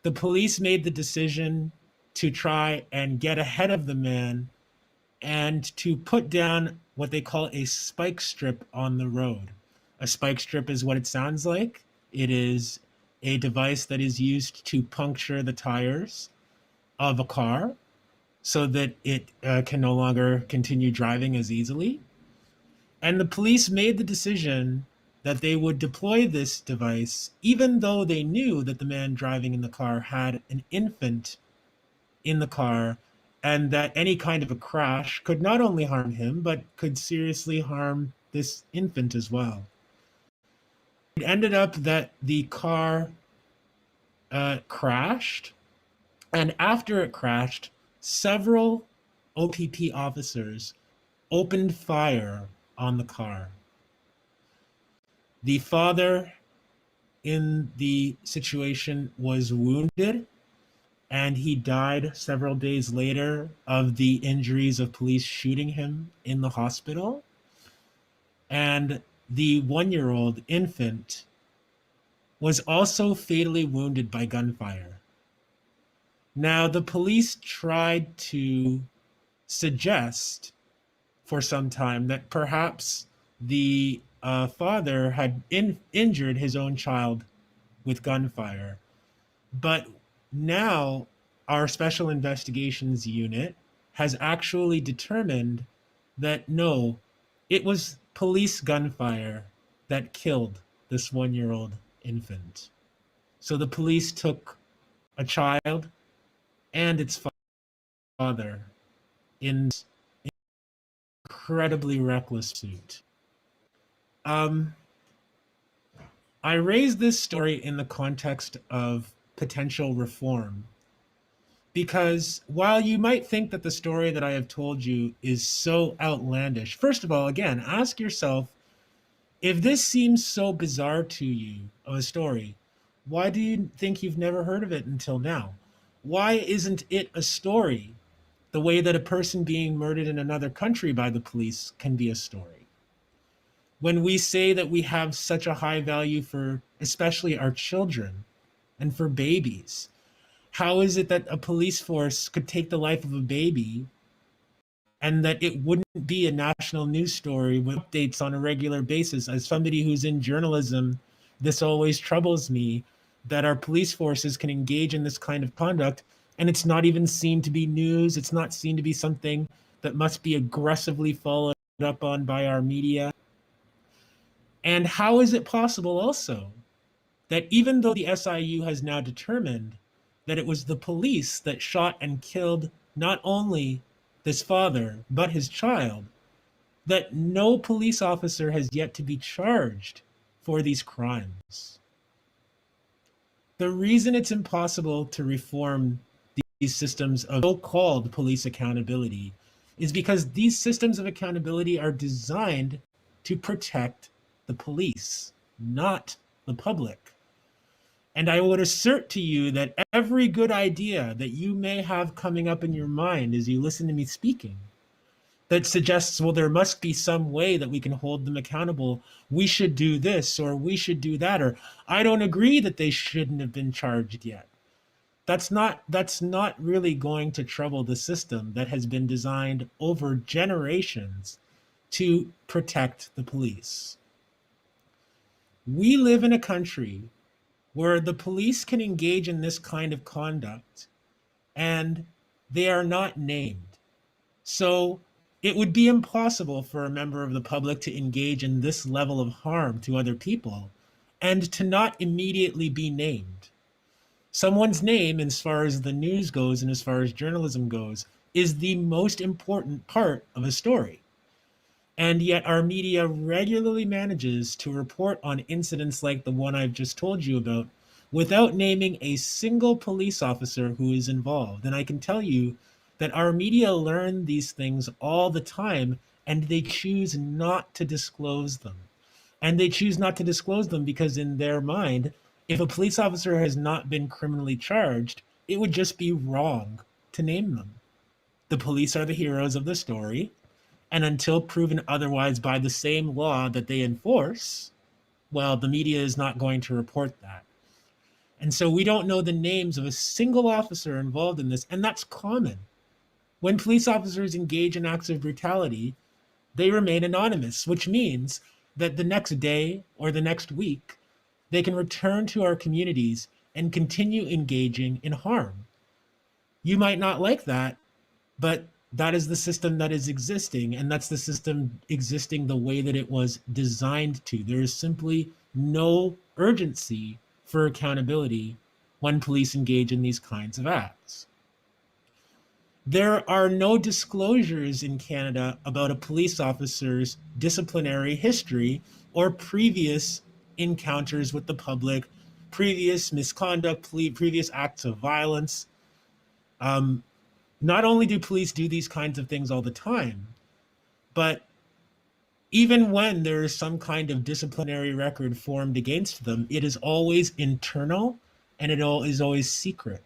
The police made the decision to try and get ahead of the man and to put down what they call a spike strip on the road. A spike strip is what it sounds like. It is a device that is used to puncture the tires of a car so that it can no longer continue driving as easily. And the police made the decision that they would deploy this device, even though they knew that the man driving in the car had an infant in the car, and that any kind of a crash could not only harm him, but could seriously harm this infant as well. It ended up that the car crashed, and after it crashed, several OPP officers opened fire on the car. The father in the situation was wounded, and he died several days later of the injuries of police shooting him in the hospital. And the 1-year-old infant was also fatally wounded by gunfire. Now, the police tried to suggest for some time that perhaps the father had injured his own child with gunfire. But now our special investigations unit has actually determined that no, it was police gunfire that killed this 1-year-old infant. So the police took a child and its father in incredibly reckless pursuit. I raised this story in the context of potential reform because while you might think that the story that I have told you is so outlandish, first of all, again, ask yourself, if this seems so bizarre to you of a story, why do you think you've never heard of it until now? Why isn't it a story the way that a person being murdered in another country by the police can be a story? When we say that we have such a high value for especially our children and for babies, how is it that a police force could take the life of a baby and that it wouldn't be a national news story with updates on a regular basis? As somebody who's in journalism, this always troubles me that our police forces can engage in this kind of conduct and it's not even seen to be news. It's not seen to be something that must be aggressively followed up on by our media. And how is it possible also that even though the SIU has now determined that it was the police that shot and killed not only this father, but his child, that no police officer has yet to be charged for these crimes? The reason it's impossible to reform these systems of so-called police accountability is because these systems of accountability are designed to protect the police, not the public. And I would assert to you that every good idea that you may have coming up in your mind as you listen to me speaking that suggests, well, there must be some way that we can hold them accountable. We should do this or we should do that, or I don't agree that they shouldn't have been charged yet. That's not really going to trouble the system that has been designed over generations to protect the police. We live in a country where the police can engage in this kind of conduct and they are not named. So it would be impossible for a member of the public to engage in this level of harm to other people and to not immediately be named. Someone's name, as far as the news goes and as far as journalism goes, is the most important part of a story. And yet our media regularly manages to report on incidents like the one I've just told you about without naming a single police officer who is involved. And I can tell you that our media learn these things all the time and they choose not to disclose them. And they choose not to disclose them because in their mind, if a police officer has not been criminally charged, it would just be wrong to name them. The police are the heroes of the story. And until proven otherwise by the same law that they enforce, well, the media is not going to report that. And so we don't know the names of a single officer involved in this, and that's common. When police officers engage in acts of brutality, they remain anonymous, which means that the next day or the next week, they can return to our communities and continue engaging in harm. You might not like that, but that is the system that is existing, and that's the system existing the way that it was designed to. There is simply no urgency for accountability when police engage in these kinds of acts. There are no disclosures in Canada about a police officer's disciplinary history or previous encounters with the public, previous misconduct, previous acts of violence. Not only do police do these kinds of things all the time, but even when there is some kind of disciplinary record formed against them, it is always internal and is always secret.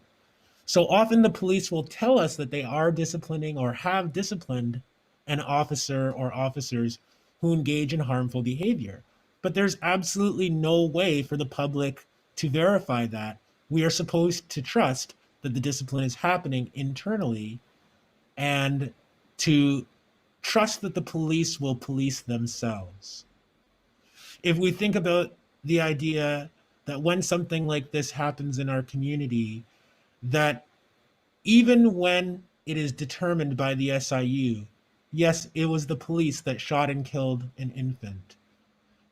So often the police will tell us that they are disciplining or have disciplined an officer or officers who engage in harmful behavior. But there's absolutely no way for the public to verify that. We are supposed to trust that the discipline is happening internally and to trust that the police will police themselves. If we think about the idea that when something like this happens in our community, that even when it is determined by the SIU, yes, it was the police that shot and killed an infant,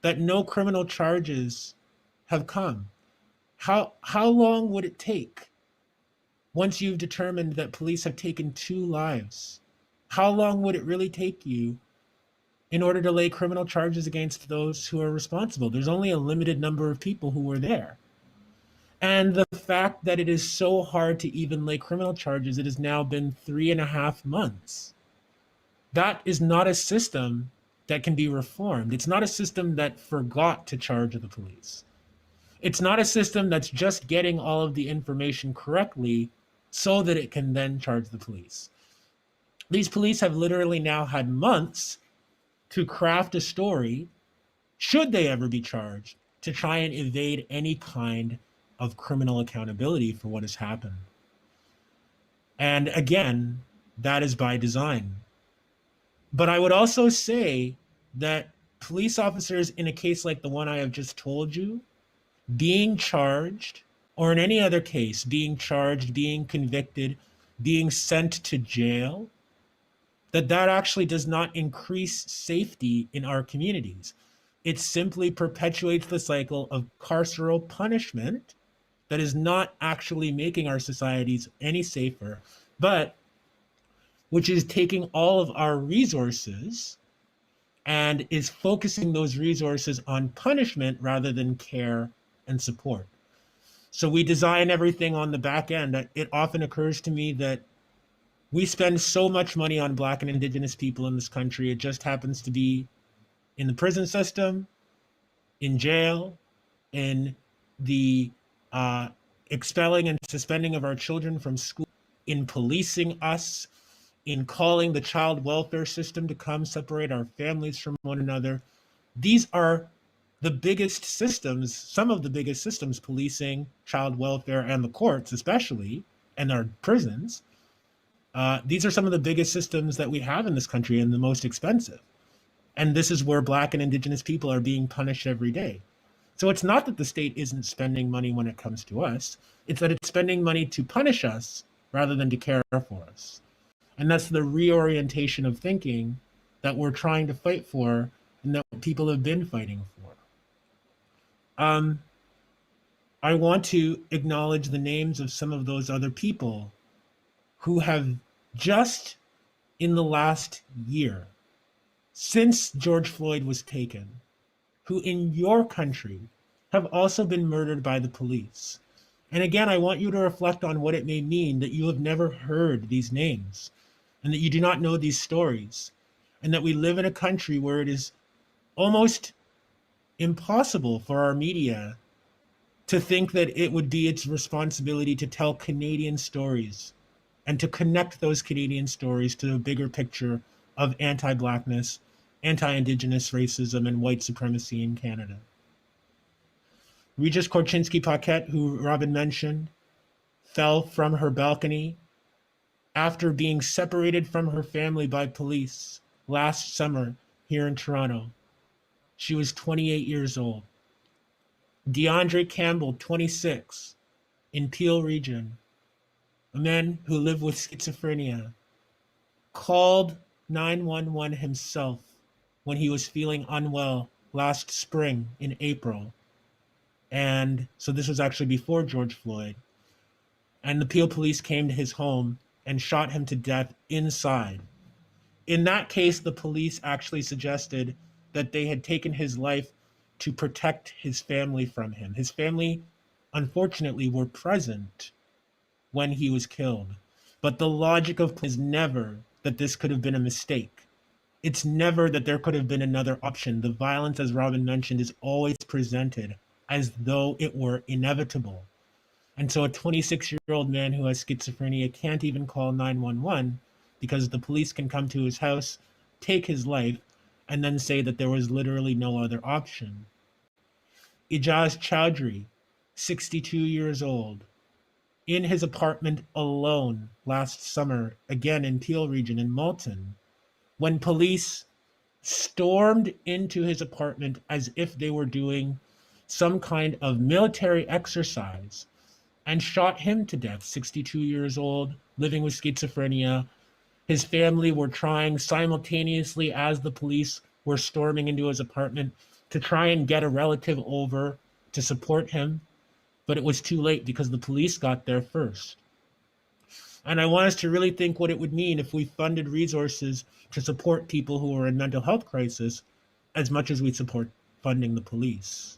that no criminal charges have come. How long would it take once you've determined that police have taken 2 lives? How long would it really take you in order to lay criminal charges against those who are responsible? There's only a limited number of people who were there. And the fact that it is so hard to even lay criminal charges, it has now been 3.5 months. That is not a system that can be reformed. It's not a system that forgot to charge the police. It's not a system that's just getting all of the information correctly so that it can then charge the police. These police have literally now had months to craft a story, should they ever be charged, to try and evade any kind of criminal accountability for what has happened. And again, that is by design. But I would also say that police officers in a case like the one I have just told you, being charged, or in any other case, being charged, being convicted, being sent to jail, that actually does not increase safety in our communities. It simply perpetuates the cycle of carceral punishment that is not actually making our societies any safer, but which is taking all of our resources and is focusing those resources on punishment rather than care and support. So we design everything on the back end. It often occurs to me that we spend so much money on Black and Indigenous people in this country. It just happens to be in the prison system, in jail, in the expelling and suspending of our children from school, in policing us, in calling the child welfare system to come separate our families from one another. These are the biggest systems, some of the biggest systems, policing, child welfare, and the courts especially, and our prisons. These are some of the biggest systems that we have in this country and the most expensive. And this is where Black and Indigenous people are being punished every day. So it's not that the state isn't spending money when it comes to us, it's that it's spending money to punish us rather than to care for us. And that's the reorientation of thinking that we're trying to fight for and that people have been fighting for. I want to acknowledge the names of some of those other people who have just in the last year, since George Floyd was taken, who in your country have also been murdered by the police. And again, I want you to reflect on what it may mean that you have never heard these names and that you do not know these stories, and that we live in a country where it is almost impossible for our media to think that it would be its responsibility to tell Canadian stories and to connect those Canadian stories to the bigger picture of anti-Blackness, anti-Indigenous racism, and white supremacy in Canada. Regis Korchinski-Paquette, who Robyn mentioned, fell from her balcony after being separated from her family by police last summer here in Toronto. She was 28 years old. DeAndre Campbell, 26, in Peel Region, a man who lived with schizophrenia, called 911 himself when he was feeling unwell last spring in April. And so this was actually before George Floyd. And the Peel police came to his home and shot him to death inside. In that case, the police actually suggested that they had taken his life to protect his family from him. His family, unfortunately, were present when he was killed. But the logic of is never that this could have been a mistake. It's never that there could have been another option. The violence, as Robyn mentioned, is always presented as though it were inevitable. And so a 26-year-old man who has schizophrenia can't even call 911 because the police can come to his house, take his life, and then say that there was literally no other option. Ijaz Chowdhury, 62 years old, in his apartment alone last summer, again in Peel region in Malton, when police stormed into his apartment as if they were doing some kind of military exercise and shot him to death, 62 years old, living with schizophrenia. His family were trying simultaneously as the police were storming into his apartment to try and get a relative over to support him, but it was too late because the police got there first. And I want us to really think what it would mean if we funded resources to support people who are in mental health crisis as much as we support funding the police.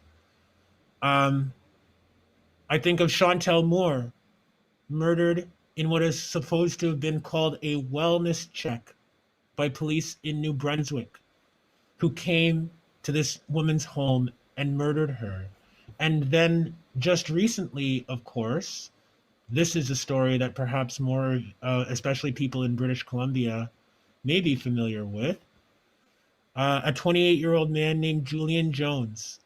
I think of Chantel Moore, murdered in what is supposed to have been called a wellness check by police in New Brunswick, who came to this woman's home and murdered her. And then just recently, of course, this is a story that perhaps more, especially people in British Columbia, may be familiar with. A 28-year-old man named Julian Jones,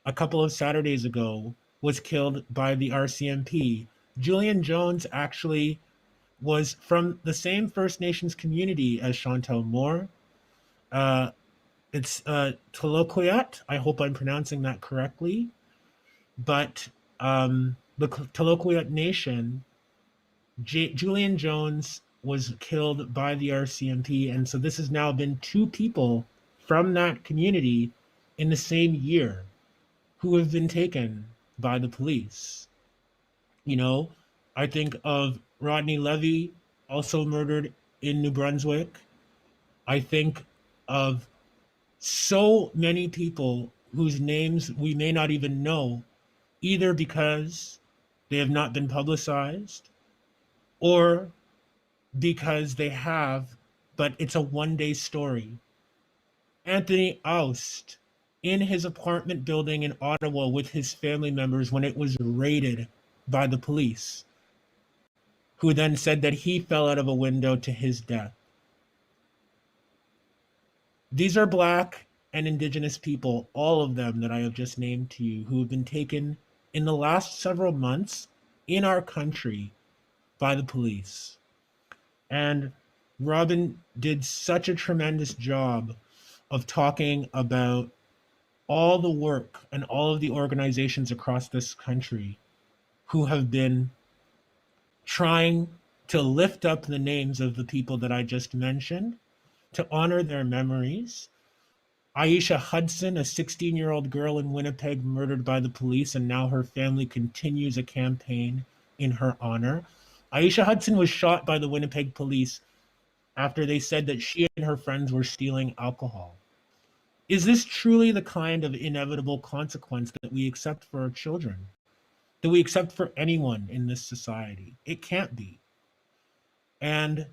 a couple of Saturdays ago, was killed by the RCMP. Julian Jones actually was from the same First Nations community as Chantel Moore. It's Tolokoyat. I hope I'm pronouncing that correctly. But the Tolokoyat Nation, Julian Jones was killed by the RCMP. And so this has now been two people from that community in the same year who have been taken by the police. You know, I think of Rodney Levy, also murdered in New Brunswick. I think of so many people whose names we may not even know, either because they have not been publicized or because they have, but it's a one-day story. Anthony Oust, in his apartment building in Ottawa with his family members when it was raided by the police, who then said that he fell out of a window to his death. These are Black and Indigenous people, all of them that I have just named to you, who have been taken in the last several months in our country by the police. And Robyn did such a tremendous job of talking about all the work and all of the organizations across this country who have been trying to lift up the names of the people that I just mentioned, to honor their memories. Aisha Hudson, a 16-year-old girl in Winnipeg, murdered by the police, and now her family continues a campaign in her honor. Aisha Hudson was shot by the Winnipeg police after they said that she and her friends were stealing alcohol. Is this truly the kind of inevitable consequence that we accept for our children? That we accept for anyone in this society? It can't be. And,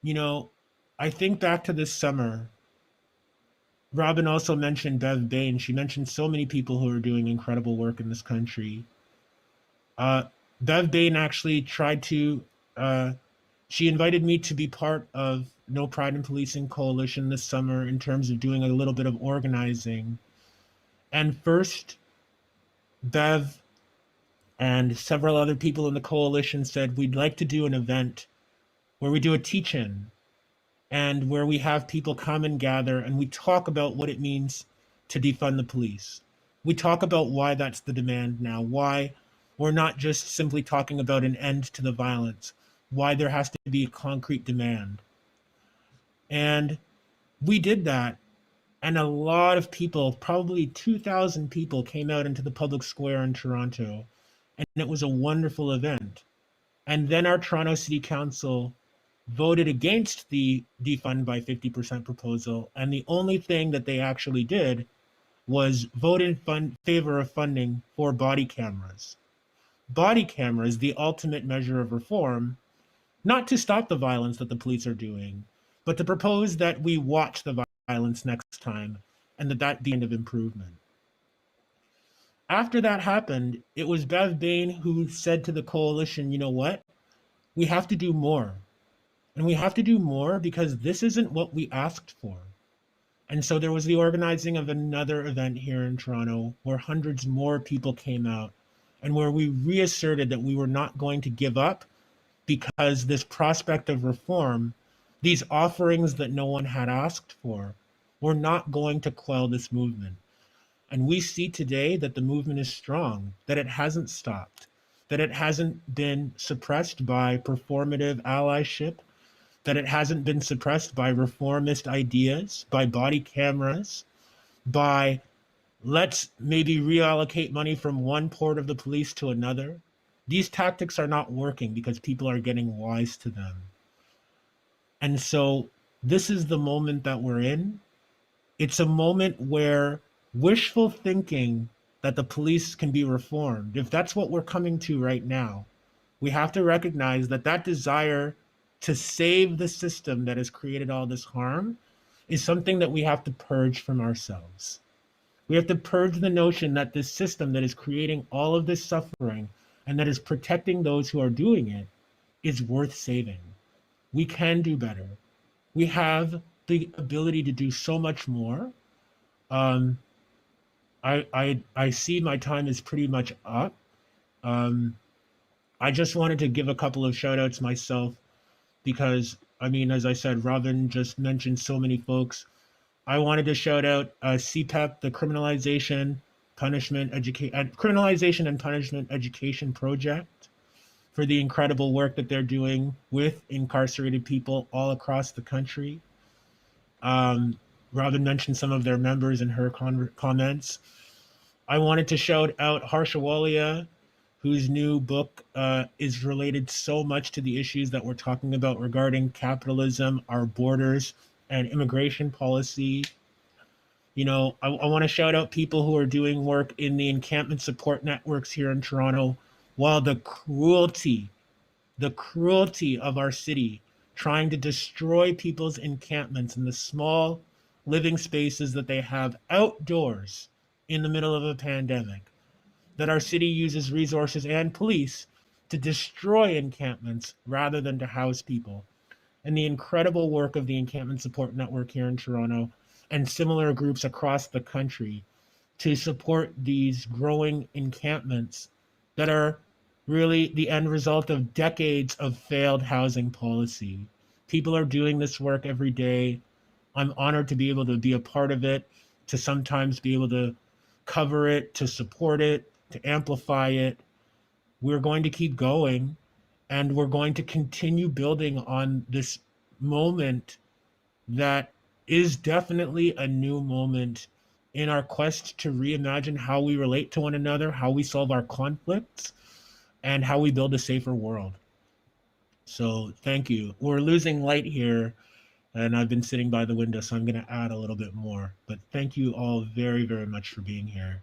you know, I think back to this summer. Robyn also mentioned Bev Bain. She mentioned so many people who are doing incredible work in this country. Bev Bain actually tried to, she invited me to be part of No Pride in Policing Coalition this summer in terms of doing a little bit of organizing. And first, Bev and several other people in the coalition said, we'd like to do an event where we do a teach-in and where we have people come and gather and we talk about what it means to defund the police. We talk about why that's the demand now, why we're not just simply talking about an end to the violence, why there has to be a concrete demand. And we did that. And a lot of people, probably 2,000 people, came out into the public square in Toronto. And it was a wonderful event. And then our Toronto City Council voted against the defund by 50% proposal. And the only thing that they actually did was vote in favor of funding for body cameras. Body cameras, the ultimate measure of reform, not to stop the violence that the police are doing, but to propose that we watch the violence next time and that be the end of improvement. After that happened, it was Bev Bain who said to the coalition, you know what? We have to do more. And we have to do more because this isn't what we asked for. And so there was the organizing of another event here in Toronto where hundreds more people came out and where we reasserted that we were not going to give up because this prospect of reform, these offerings that no one had asked for, were not going to quell this movement. And we see today that the movement is strong, that it hasn't stopped, that it hasn't been suppressed by performative allyship, that it hasn't been suppressed by reformist ideas, by body cameras, by let's maybe reallocate money from one port of the police to another. These tactics are not working because people are getting wise to them. And so this is the moment that we're in. It's a moment where wishful thinking that the police can be reformed, if that's what we're coming to right now, we have to recognize that that desire to save the system that has created all this harm is something that we have to purge from ourselves. We have to purge the notion that this system that is creating all of this suffering and that is protecting those who are doing it is worth saving. We can do better. We have the ability to do so much more. I see my time is pretty much up. I just wanted to give a couple of shout outs myself because, I mean, as I said, Robyn just mentioned so many folks. I wanted to shout out CPEP, the Criminalization and Punishment Education Project, for the incredible work that they're doing with incarcerated people all across the country. Robyn mentioned some of their members in her comments. I wanted to shout out Harsha Walia, whose new book is related so much to the issues that we're talking about regarding capitalism, our borders, and immigration policy. You know, I want to shout out people who are doing work in the encampment support networks here in Toronto, while the cruelty of our city trying to destroy people's encampments and the small living spaces that they have outdoors in the middle of a pandemic, that our city uses resources and police to destroy encampments rather than to house people. And the incredible work of the Encampment Support Network here in Toronto and similar groups across the country to support these growing encampments that are really the end result of decades of failed housing policy. People are doing this work every day. I'm honored to be able to be a part of it, to sometimes be able to cover it, to support it, to amplify it. We're going to keep going, and we're going to continue building on this moment that is definitely a new moment in our quest to reimagine how we relate to one another, how we solve our conflicts, and how we build a safer world. So thank you. We're losing light here, and I've been sitting by the window, so I'm going to add a little bit more. But thank you all very, very much for being here.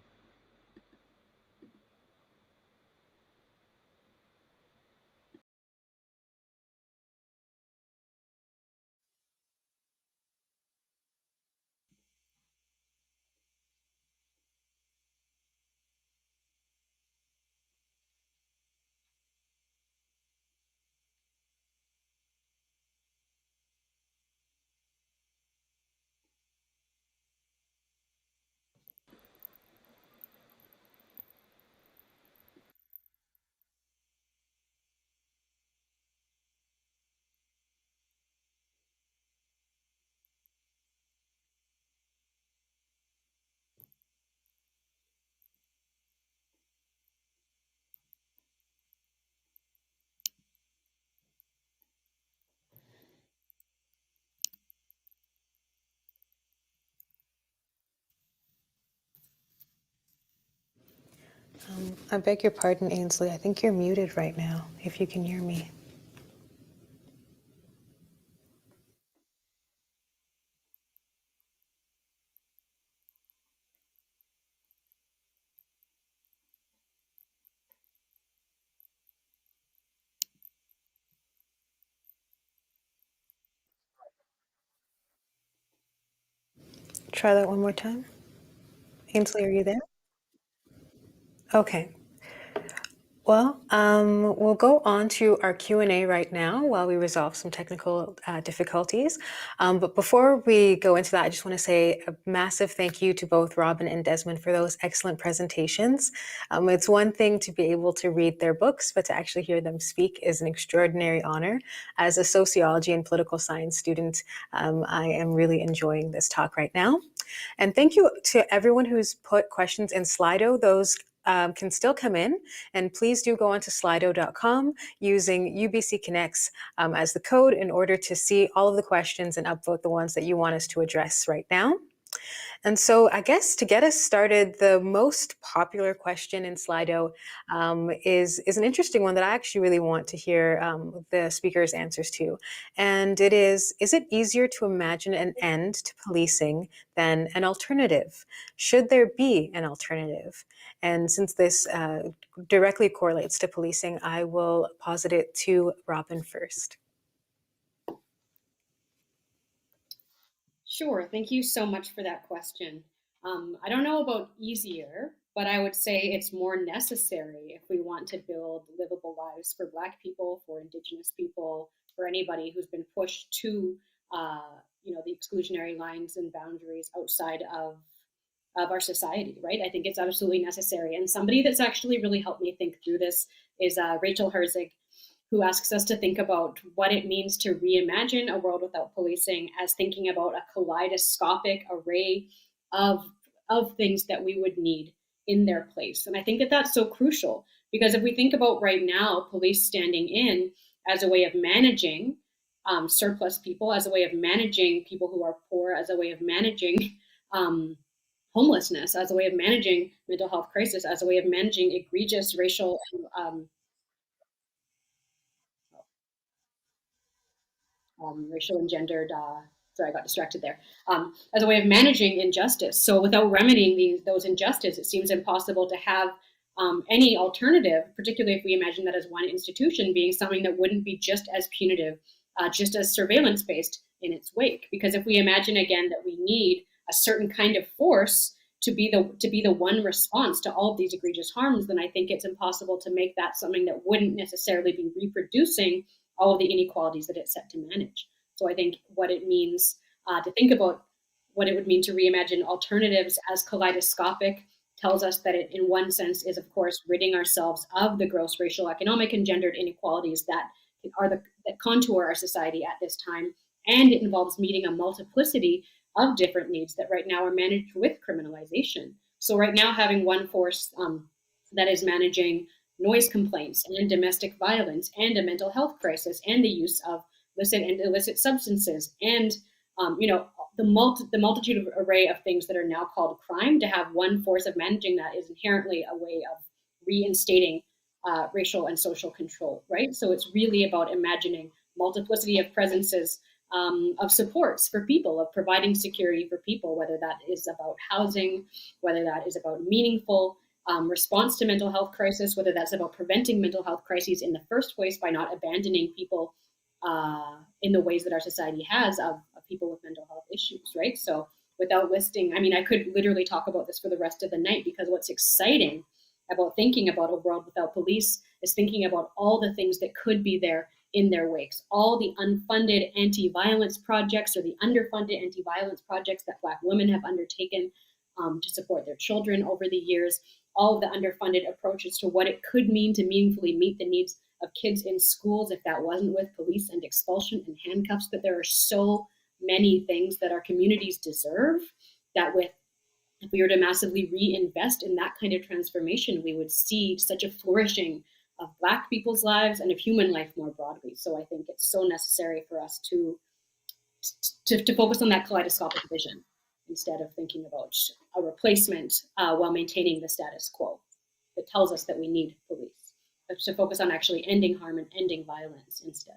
I beg your pardon, Ainsley. I think you're muted right now, if you can hear me. try that one more time. Ainsley, are you there? Okay. Well, we'll go on to our Q&A right now while we resolve some technical difficulties. But before we go into that, I just want to say a massive thank you to both Robyn and Desmond for those excellent presentations. It's one thing to be able to read their books, but to actually hear them speak is an extraordinary honor. As a sociology and political science student, I am really enjoying this talk right now. And thank you to everyone who's put questions in Slido. Those can still come in, and please do go onto slido.com using UBC Connects as the code in order to see all of the questions and upvote the ones that you want us to address right now. And so I guess to get us started, the most popular question in Slido is an interesting one that I actually really want to hear the speaker's answers to. And it is it easier to imagine an end to policing than an alternative? Should there be an alternative? And since this directly correlates to policing, I will posit it to Robyn first. Sure. Thank you so much for that question. I don't know about easier, but I would say it's more necessary if we want to build livable lives for Black people, for Indigenous people, for anybody who's been pushed to, the exclusionary lines and boundaries outside of our society, right? I think it's absolutely necessary. And somebody that's actually really helped me think through this is Rachel Herzig, who asks us to think about what it means to reimagine a world without policing as thinking about a kaleidoscopic array of things that we would need in their place. And I think that that's so crucial, because if we think about right now, police standing in as a way of managing surplus people, as a way of managing people who are poor, as a way of managing homelessness, as a way of managing mental health crisis, as a way of managing egregious racial racial and gendered, sorry, I got distracted there, as a way of managing injustice. So without remedying those injustices, it seems impossible to have any alternative, particularly if we imagine that as one institution being something that wouldn't be just as punitive, just as surveillance-based in its wake. Because if we imagine again that we need a certain kind of force to be the one response to all of these egregious harms, then I think it's impossible to make that something that wouldn't necessarily be reproducing all of the inequalities that it's set to manage. So I think what it means to think about what it would mean to reimagine alternatives as kaleidoscopic tells us that it, in one sense, is of course ridding ourselves of the gross racial, economic, and gendered inequalities that contour our society at this time, and it involves meeting a multiplicity of different needs that right now are managed with criminalization. So right now, having one force that is managing noise complaints and domestic violence and a mental health crisis and the use of licit and illicit substances and the multitude of array of things that are now called crime, to have one force of managing that is inherently a way of reinstating racial and social control, right? So it's really about imagining multiplicity of presences, of supports for people, of providing security for people, whether that is about housing, whether that is about meaningful response to mental health crisis, whether that's about preventing mental health crises in the first place by not abandoning people in the ways that our society has of people with mental health issues, right? So without listing, I mean, I could literally talk about this for the rest of the night, because what's exciting about thinking about a world without police is thinking about all the things that could be there in their wakes, all the unfunded anti-violence projects or the underfunded anti-violence projects that Black women have undertaken to support their children over the years, all of the underfunded approaches to what it could mean to meaningfully meet the needs of kids in schools if that wasn't with police and expulsion and handcuffs. But there are so many things that our communities deserve that if we were to massively reinvest in that kind of transformation, we would see such a flourishing of Black people's lives and of human life more broadly. So I think it's so necessary for us to focus on that kaleidoscopic vision instead of thinking about a replacement while maintaining the status quo that tells us that we need police. But to focus on actually ending harm and ending violence instead.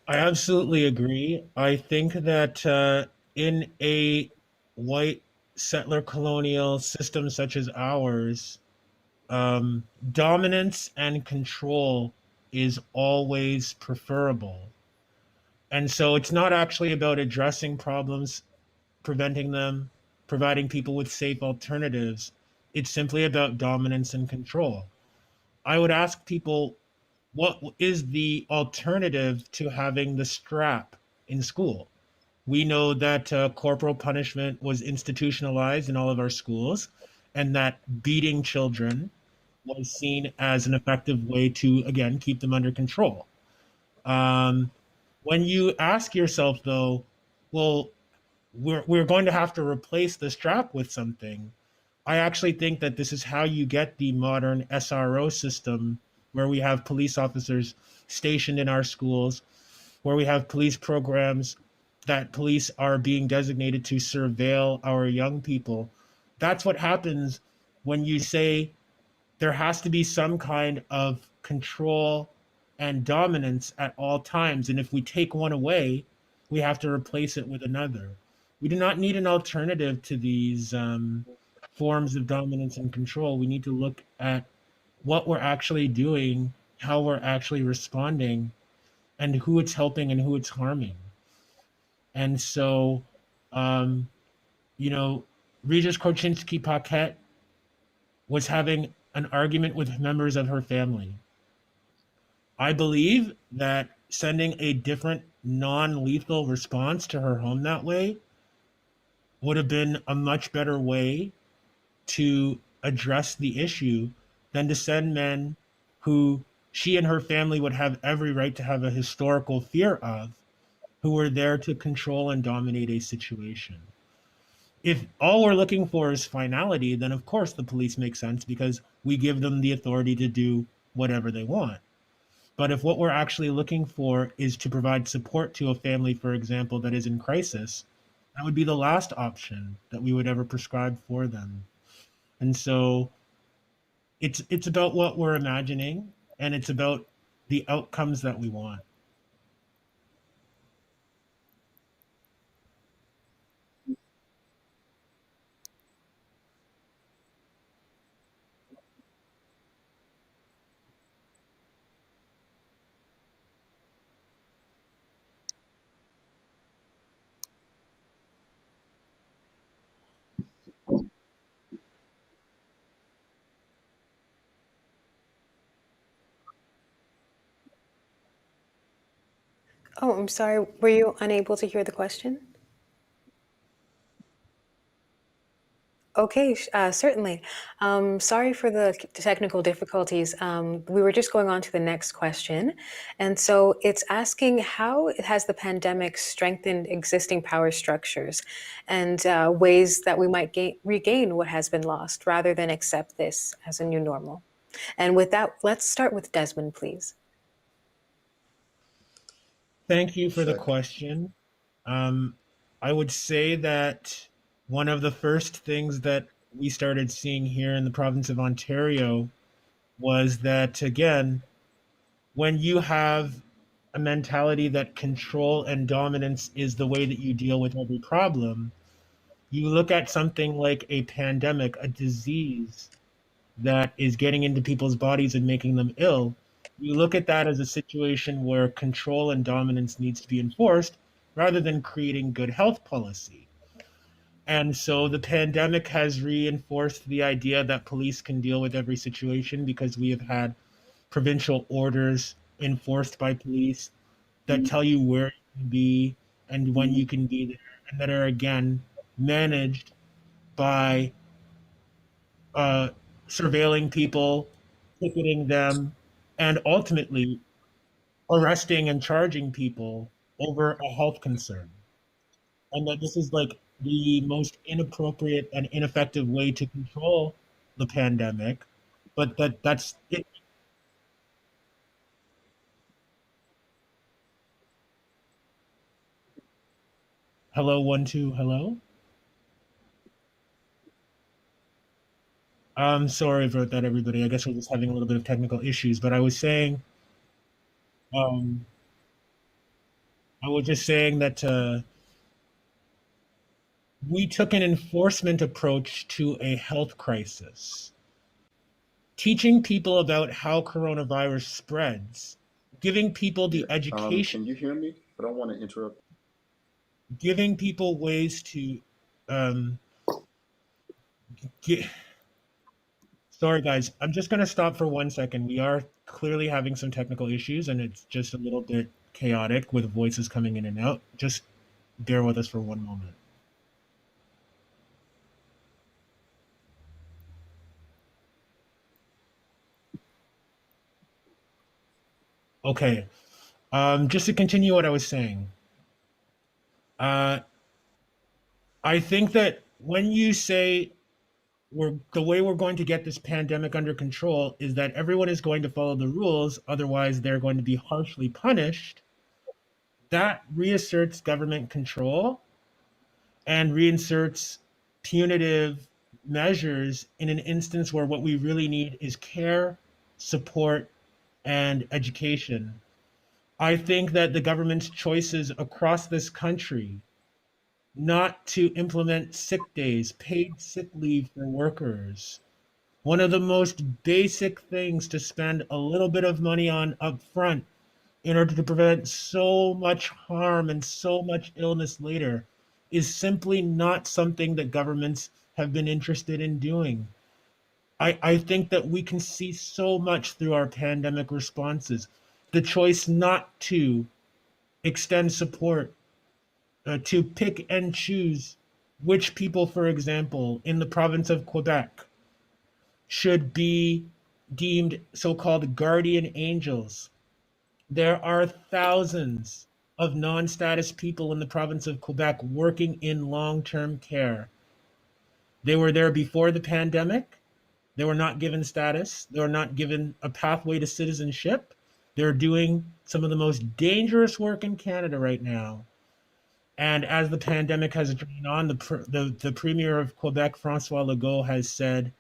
I absolutely agree. I think that in a white settler colonial system such as ours, dominance and control is always preferable. And so it's not actually about addressing problems, preventing them, providing people with safe alternatives. It's simply about dominance and control. I would ask people, what is the alternative to having the strap in school? We know that corporal punishment was institutionalized in all of our schools, and that beating children was seen as an effective way to, again, keep them under control. Um, when you ask yourself, though, well, we're going to have to replace the strap with something, I actually think that this is how you get the modern SRO system, where we have police officers stationed in our schools, where we have police programs that police are being designated to surveil our young people. That's what happens when you say there has to be some kind of control and dominance at all times. And if we take one away, we have to replace it with another. We do not need an alternative to these forms of dominance and control. We need to look at what we're actually doing, how we're actually responding, and who it's helping and who it's harming. And so, um, you know, Regis Korchinski-Paquette was having an argument with members of her family. I believe that sending a different non-lethal response to her home that way would have been a much better way to address the issue than to send men who she and her family would have every right to have a historical fear of, who were there to control and dominate a situation. If all we're looking for is finality, then of course the police make sense because we give them the authority to do whatever they want. But if what we're actually looking for is to provide support to a family, for example, that is in crisis, that would be the last option that we would ever prescribe for them. And so it's about what we're imagining, and it's about the outcomes that we want. Oh, I'm sorry. Were you unable to hear the question? Okay, certainly. Sorry for the technical difficulties. We were just going on to the next question. And so it's asking, how has the pandemic strengthened existing power structures and ways that we might regain what has been lost rather than accept this as a new normal? And with that, let's start with Desmond, please. Thank you for the question. I would say that one of the first things that we started seeing here in the province of Ontario was that, again, when you have a mentality that control and dominance is the way that you deal with every problem, you look at something like a pandemic, a disease that is getting into people's bodies and making them ill. You look at that as a situation where control and dominance needs to be enforced rather than creating good health policy. And so the pandemic has reinforced the idea that police can deal with every situation because we have had provincial orders enforced by police that tell you where you can be and when you can be there, and that are again managed by surveilling people, ticketing them, and ultimately arresting and charging people over a health concern. And that this is like the most inappropriate and ineffective way to control the pandemic, but that's it. Hello, 1 2, hello. I'm sorry about that, everybody. I guess we're just having a little bit of technical issues, but um, I was just saying that we took an enforcement approach to a health crisis, teaching people about how coronavirus spreads, giving people the education. Can you hear me? I don't want to interrupt. Giving people ways to get. Sorry, guys. I'm just going to stop for 1 second. We are clearly having some technical issues, and it's just a little bit chaotic with voices coming in and out. Just bear with us for one moment. Okay. Just to continue what I was saying. I think that when you say the way we're going to get this pandemic under control is that everyone is going to follow the rules, otherwise they're going to be harshly punished, that reasserts government control and reinserts punitive measures in an instance where what we really need is care, support, and education. I think that the government's choices across this country not to implement sick days, paid sick leave for workers, one of the most basic things to spend a little bit of money on up front in order to prevent so much harm and so much illness later, is simply not something that governments have been interested in doing. I think that we can see so much through our pandemic responses. The choice not to extend support, to pick and choose which people, for example, in the province of Quebec, should be deemed so-called guardian angels. There are thousands of non-status people in the province of Quebec working in long-term care. They were there before the pandemic. They were not given status. They were not given a pathway to citizenship. They're doing some of the most dangerous work in Canada right now. And as the pandemic has drawn on, the Premier of Quebec, Francois Legault, has said,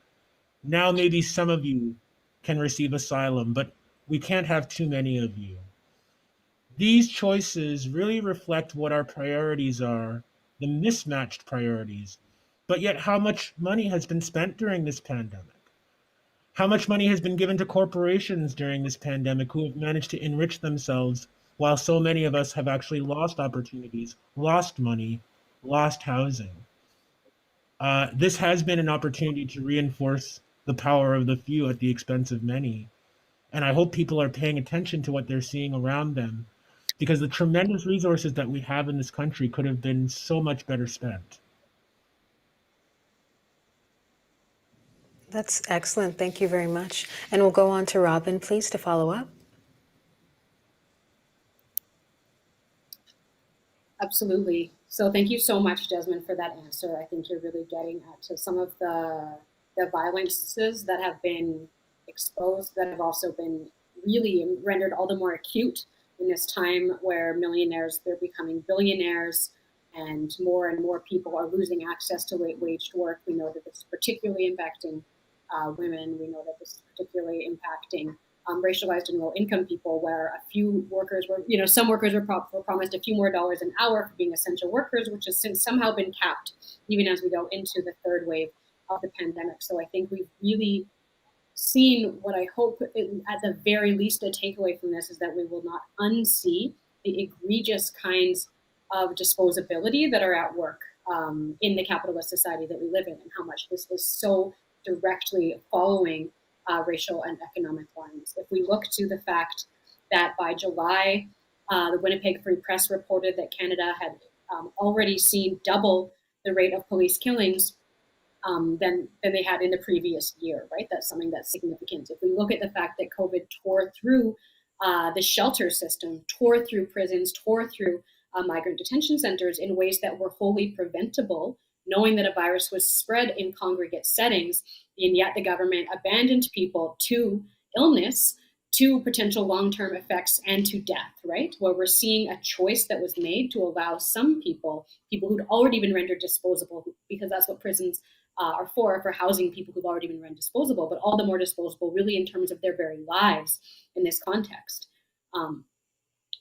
now maybe some of you can receive asylum, but we can't have too many of you. These choices really reflect what our priorities are, the mismatched priorities. But yet, how much money has been spent during this pandemic? How much money has been given to corporations during this pandemic who have managed to enrich themselves while so many of us have actually lost opportunities, lost money, lost housing? This has been an opportunity to reinforce the power of the few at the expense of many. And I hope people are paying attention to what they're seeing around them, because the tremendous resources that we have in this country could have been so much better spent. That's excellent. Thank you very much. And we'll go on to Robyn, please, to follow up. Absolutely. So thank you so much, Desmond, for that answer. I think you're really getting at to some of the violences that have been exposed, that have also been really rendered all the more acute in this time where millionaires, they're becoming billionaires, and more people are losing access to waged work. We know that this is particularly impacting women. We know that this is particularly impacting racialized and low-income people, where a few workers were, some workers were promised a few more dollars an hour for being essential workers, which has since somehow been capped, even as we go into the third wave of the pandemic. So I think we've really seen what I hope, at the very least, a takeaway from this is that we will not unsee the egregious kinds of disposability that are at work in the capitalist society that we live in, and how much this is so directly following racial and economic lines. If we look to the fact that by July, the Winnipeg Free Press reported that Canada had already seen double the rate of police killings than they had in the previous year, right? That's something that's significant. If we look at the fact that COVID tore through the shelter system, tore through prisons, tore through migrant detention centers in ways that were wholly preventable, knowing that a virus was spread in congregate settings, and yet the government abandoned people to illness, to potential long-term effects, and to death, right? Where we're seeing a choice that was made to allow some people who'd already been rendered disposable, because that's what prisons are for housing people who've already been rendered disposable, but all the more disposable really in terms of their very lives in this context.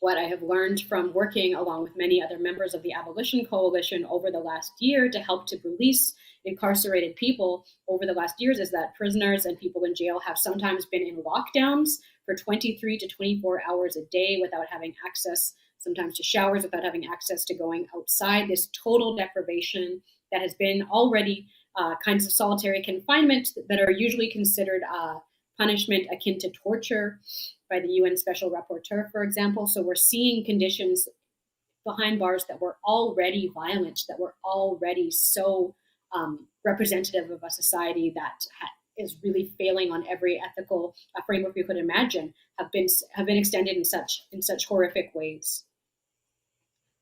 What I have learned from working along with many other members of the Abolition Coalition over the last year to help to release incarcerated people over the last years is that prisoners and people in jail have sometimes been in lockdowns for 23 to 24 hours a day without having access sometimes to showers without having access to going outside. This total deprivation that has been already kinds of solitary confinement that are usually considered punishment akin to torture by the UN Special Rapporteur, for example. So we're seeing conditions behind bars that were already violent, that were already so representative of a society that is really failing on every ethical framework we could imagine, have been extended in such horrific ways.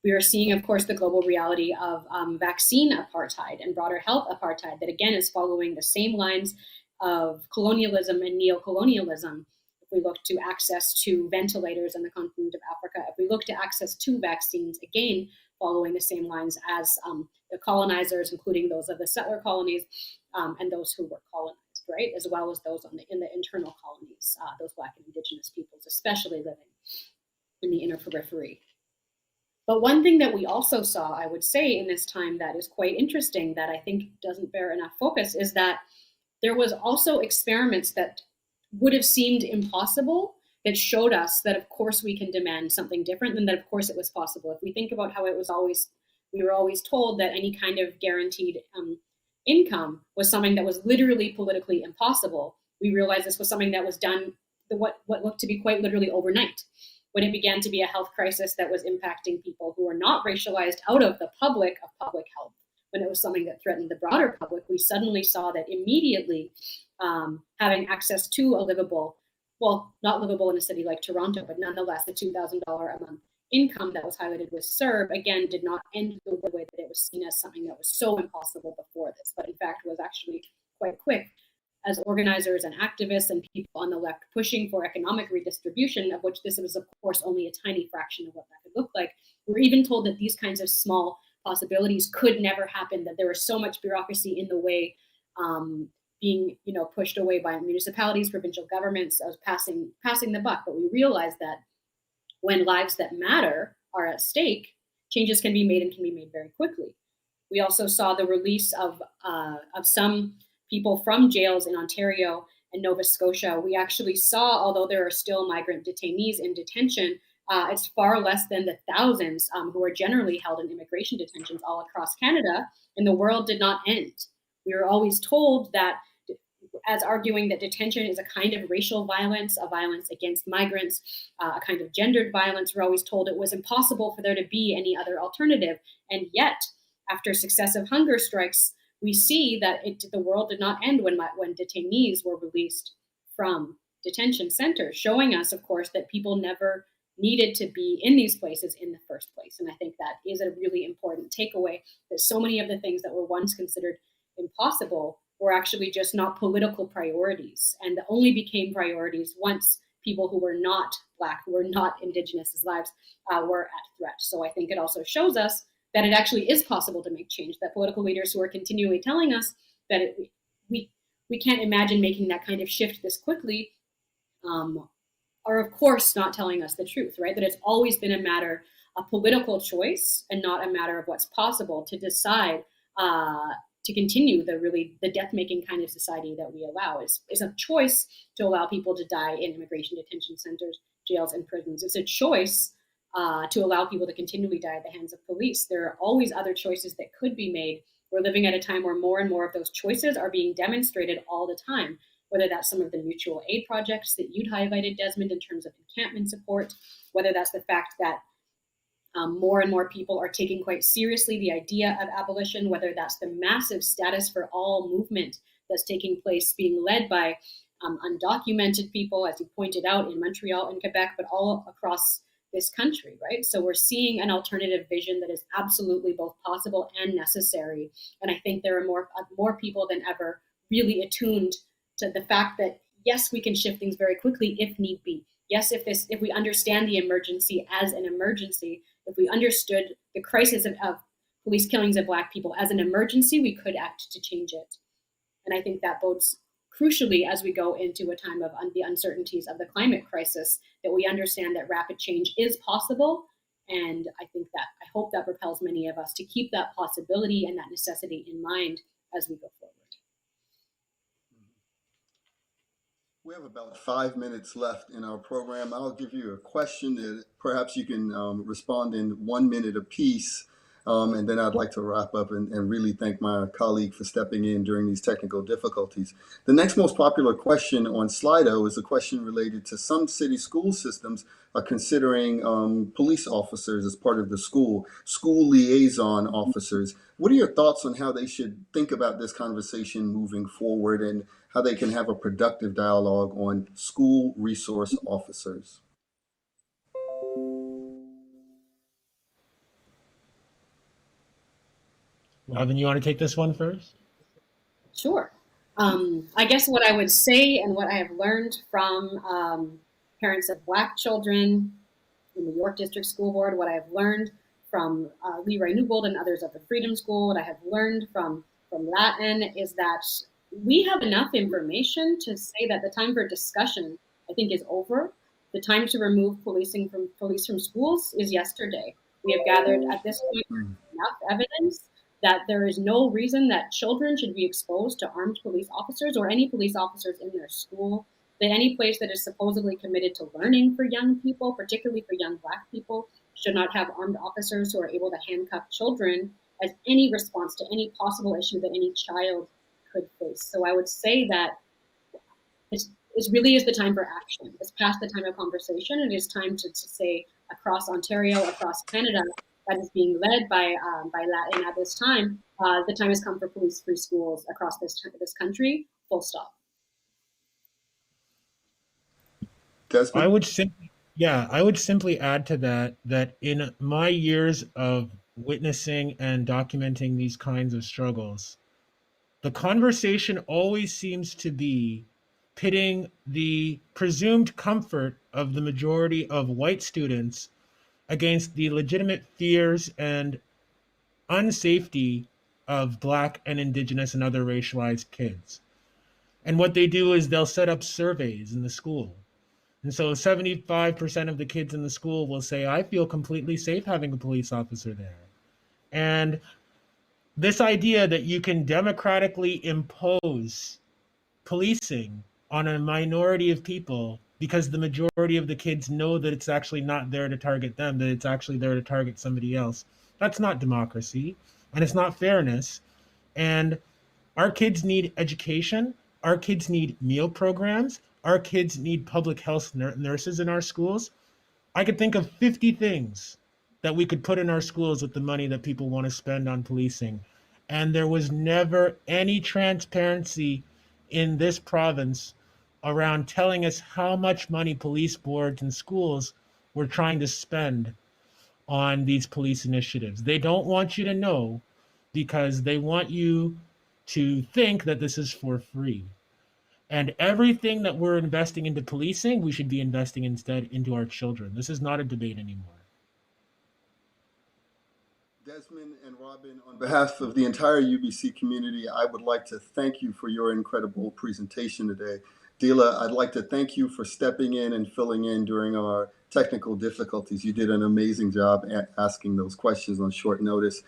We are seeing, of course, the global reality of vaccine apartheid and broader health apartheid that, again, is following the same lines of colonialism and neocolonialism. If we look to access to ventilators on the continent of Africa, if we look to access to vaccines, again, following the same lines as the colonizers, including those of the settler colonies and those who were colonized, right? As well as those in the internal colonies, those Black and Indigenous peoples, especially living in the inner periphery. But one thing that we also saw, I would say, in this time that is quite interesting that I think doesn't bear enough focus is that there was also experiments that would have seemed impossible that showed us that, of course, we can demand something different and that, of course, it was possible. If we think about how we were always told that any kind of guaranteed income was something that was literally politically impossible, we realized this was something that was done what looked to be quite literally overnight. When it began to be a health crisis that was impacting people who were not racialized out of the public of public health, when it was something that threatened the broader public, we suddenly saw that immediately having access to a livable, well, not livable in a city like Toronto, but nonetheless the $2,000 a month income that was highlighted with CERB, again, did not end the way that it was seen as something that was so impossible before this, but in fact was actually quite quick. As organizers and activists and people on the left pushing for economic redistribution, of which this was, of course, only a tiny fraction of what that could look like, we're even told that these kinds of small possibilities could never happen, that there was so much bureaucracy in the way, being pushed away by municipalities, provincial governments, as passing the buck. But we realized that when lives that matter are at stake, changes can be made and can be made very quickly. We also saw the release of some people from jails in Ontario and Nova Scotia. We actually saw, although there are still migrant detainees in detention, it's far less than the thousands who are generally held in immigration detentions all across Canada, and the world did not end. We were always told that, as arguing that detention is a kind of racial violence, a violence against migrants, a kind of gendered violence. We're always told it was impossible for there to be any other alternative. And yet, after successive hunger strikes, we see that the world did not end when detainees were released from detention centers, showing us, of course, that people never needed to be in these places in the first place. And I think that is a really important takeaway, that so many of the things that were once considered impossible were actually just not political priorities, and only became priorities once people who were not Black, who were not Indigenous' lives were at threat. So I think it also shows us that it actually is possible to make change, that political leaders who are continually telling us that we can't imagine making that kind of shift this quickly are, of course, not telling us the truth, right? That it's always been a matter of political choice and not a matter of what's possible to decide to continue the death-making kind of society that we allow. Is a choice to allow people to die in immigration detention centers, jails, and prisons. It's a choice to allow people to continually die at the hands of police. There are always other choices that could be made. We're living at a time where more and more of those choices are being demonstrated all the time, whether that's some of the mutual aid projects that you'd highlighted, Desmond, in terms of encampment support, whether that's the fact that more and more people are taking quite seriously the idea of abolition, whether that's the massive status for all movement that's taking place, being led by undocumented people, as you pointed out, in Montreal and Quebec, but all across this country, right? So we're seeing an alternative vision that is absolutely both possible and necessary. And I think there are more people than ever really attuned to the fact that, yes, we can shift things very quickly if need be. Yes, if we understand the emergency as an emergency, if we understood the crisis of police killings of Black people as an emergency, we could act to change it. And I think that bodes crucially as we go into a time of the uncertainties of the climate crisis, that we understand that rapid change is possible. And I hope that propels many of us to keep that possibility and that necessity in mind as we go forward. We have about 5 minutes left in our program. I'll give you a question that perhaps you can respond in 1 minute apiece. And then I'd like to wrap up and really thank my colleague for stepping in during these technical difficulties. The next most popular question on Slido is a question related to some city school systems are considering police officers as part of the school liaison officers. What are your thoughts on how they should think about this conversation moving forward and how they can have a productive dialogue on school resource officers? Robyn, you want to take this one first? Sure. I guess what I would say and what I have learned from parents of Black children in the York District School Board, what I have learned from Leroy Newbold and others at the Freedom School, what I have learned from Latin is that we have enough information to say that the time for discussion, I think, is over. The time to remove police from schools is yesterday. We have gathered at this point enough evidence that there is no reason that children should be exposed to armed police officers or any police officers in their school, that any place that is supposedly committed to learning for young people, particularly for young Black people, should not have armed officers who are able to handcuff children as any response to any possible issue that any child could face. So I would say that it really is the time for action. It's past the time of conversation. It is time to say across Ontario, across Canada, that is being led by Latin at this time. The time has come for police-free schools across this country. Full stop. Desmond? I would simply add to that in my years of witnessing and documenting these kinds of struggles, the conversation always seems to be pitting the presumed comfort of the majority of white students against the legitimate fears and unsafety of Black and Indigenous and other racialized kids. And what they do is they'll set up surveys in the school. And so 75% of the kids in the school will say, I feel completely safe having a police officer there. And this idea that you can democratically impose policing on a minority of people because the majority of the kids know that it's actually not there to target them, that it's actually there to target somebody else. That's not democracy, and it's not fairness. And our kids need education. Our kids need meal programs. Our kids need public health nurses in our schools. I could think of 50 things that we could put in our schools with the money that people want to spend on policing. And there was never any transparency in this province around telling us how much money police boards and schools were trying to spend on these police initiatives. They don't want you to know because they want you to think that this is for free. And everything that we're investing into policing, we should be investing instead into our children. This is not a debate anymore. Desmond and Robyn, on behalf of the entire UBC community, I would like to thank you for your incredible presentation today. Dila, I'd like to thank you for stepping in and filling in during our technical difficulties. You did an amazing job at asking those questions on short notice.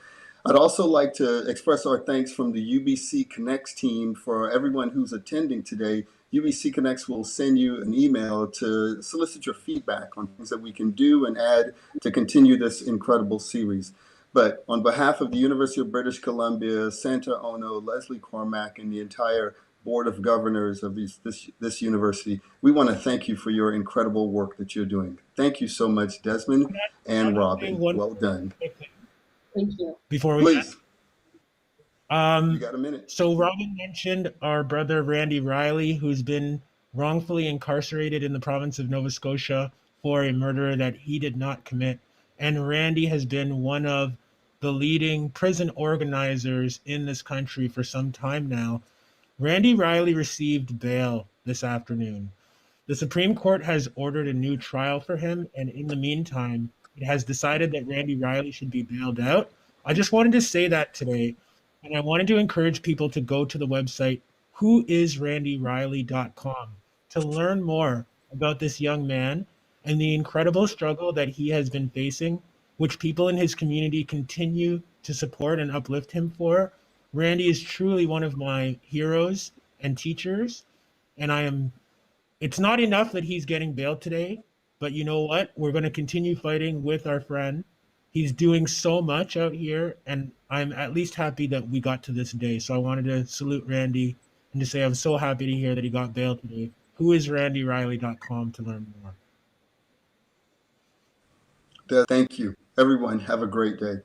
I'd also like to express our thanks from the UBC Connects team for everyone who's attending today. UBC Connects will send you an email to solicit your feedback on things that we can do and add to continue this incredible series. But on behalf of the University of British Columbia, Santa Ono, Leslie Cormack, and the entire Board of Governors of this university, we want to thank you for your incredible work that you're doing. Thank you so much, Desmond and Robyn. Well done. Thank you. Before we Please. You got a minute. So Robyn mentioned our brother Randy Riley, who's been wrongfully incarcerated in the province of Nova Scotia for a murder that he did not commit. And Randy has been one of the leading prison organizers in this country for some time now. Randy Riley received bail this afternoon. The Supreme Court has ordered a new trial for him, and in the meantime, it has decided that Randy Riley should be bailed out. I just wanted to say that today, and I wanted to encourage people to go to the website whoisrandyriley.com to learn more about this young man and the incredible struggle that he has been facing, which people in his community continue to support and uplift him for. Randy is truly one of my heroes and teachers, and I am It's not enough that he's getting bail today, but you know what? We're going to continue fighting with our friend. He's doing so much out here, and I'm at least happy that we got to this day. So I wanted to salute Randy and to say I'm so happy to hear that he got bail today. Who is randyriley.com to learn more. Thank you. Everyone, have a great day.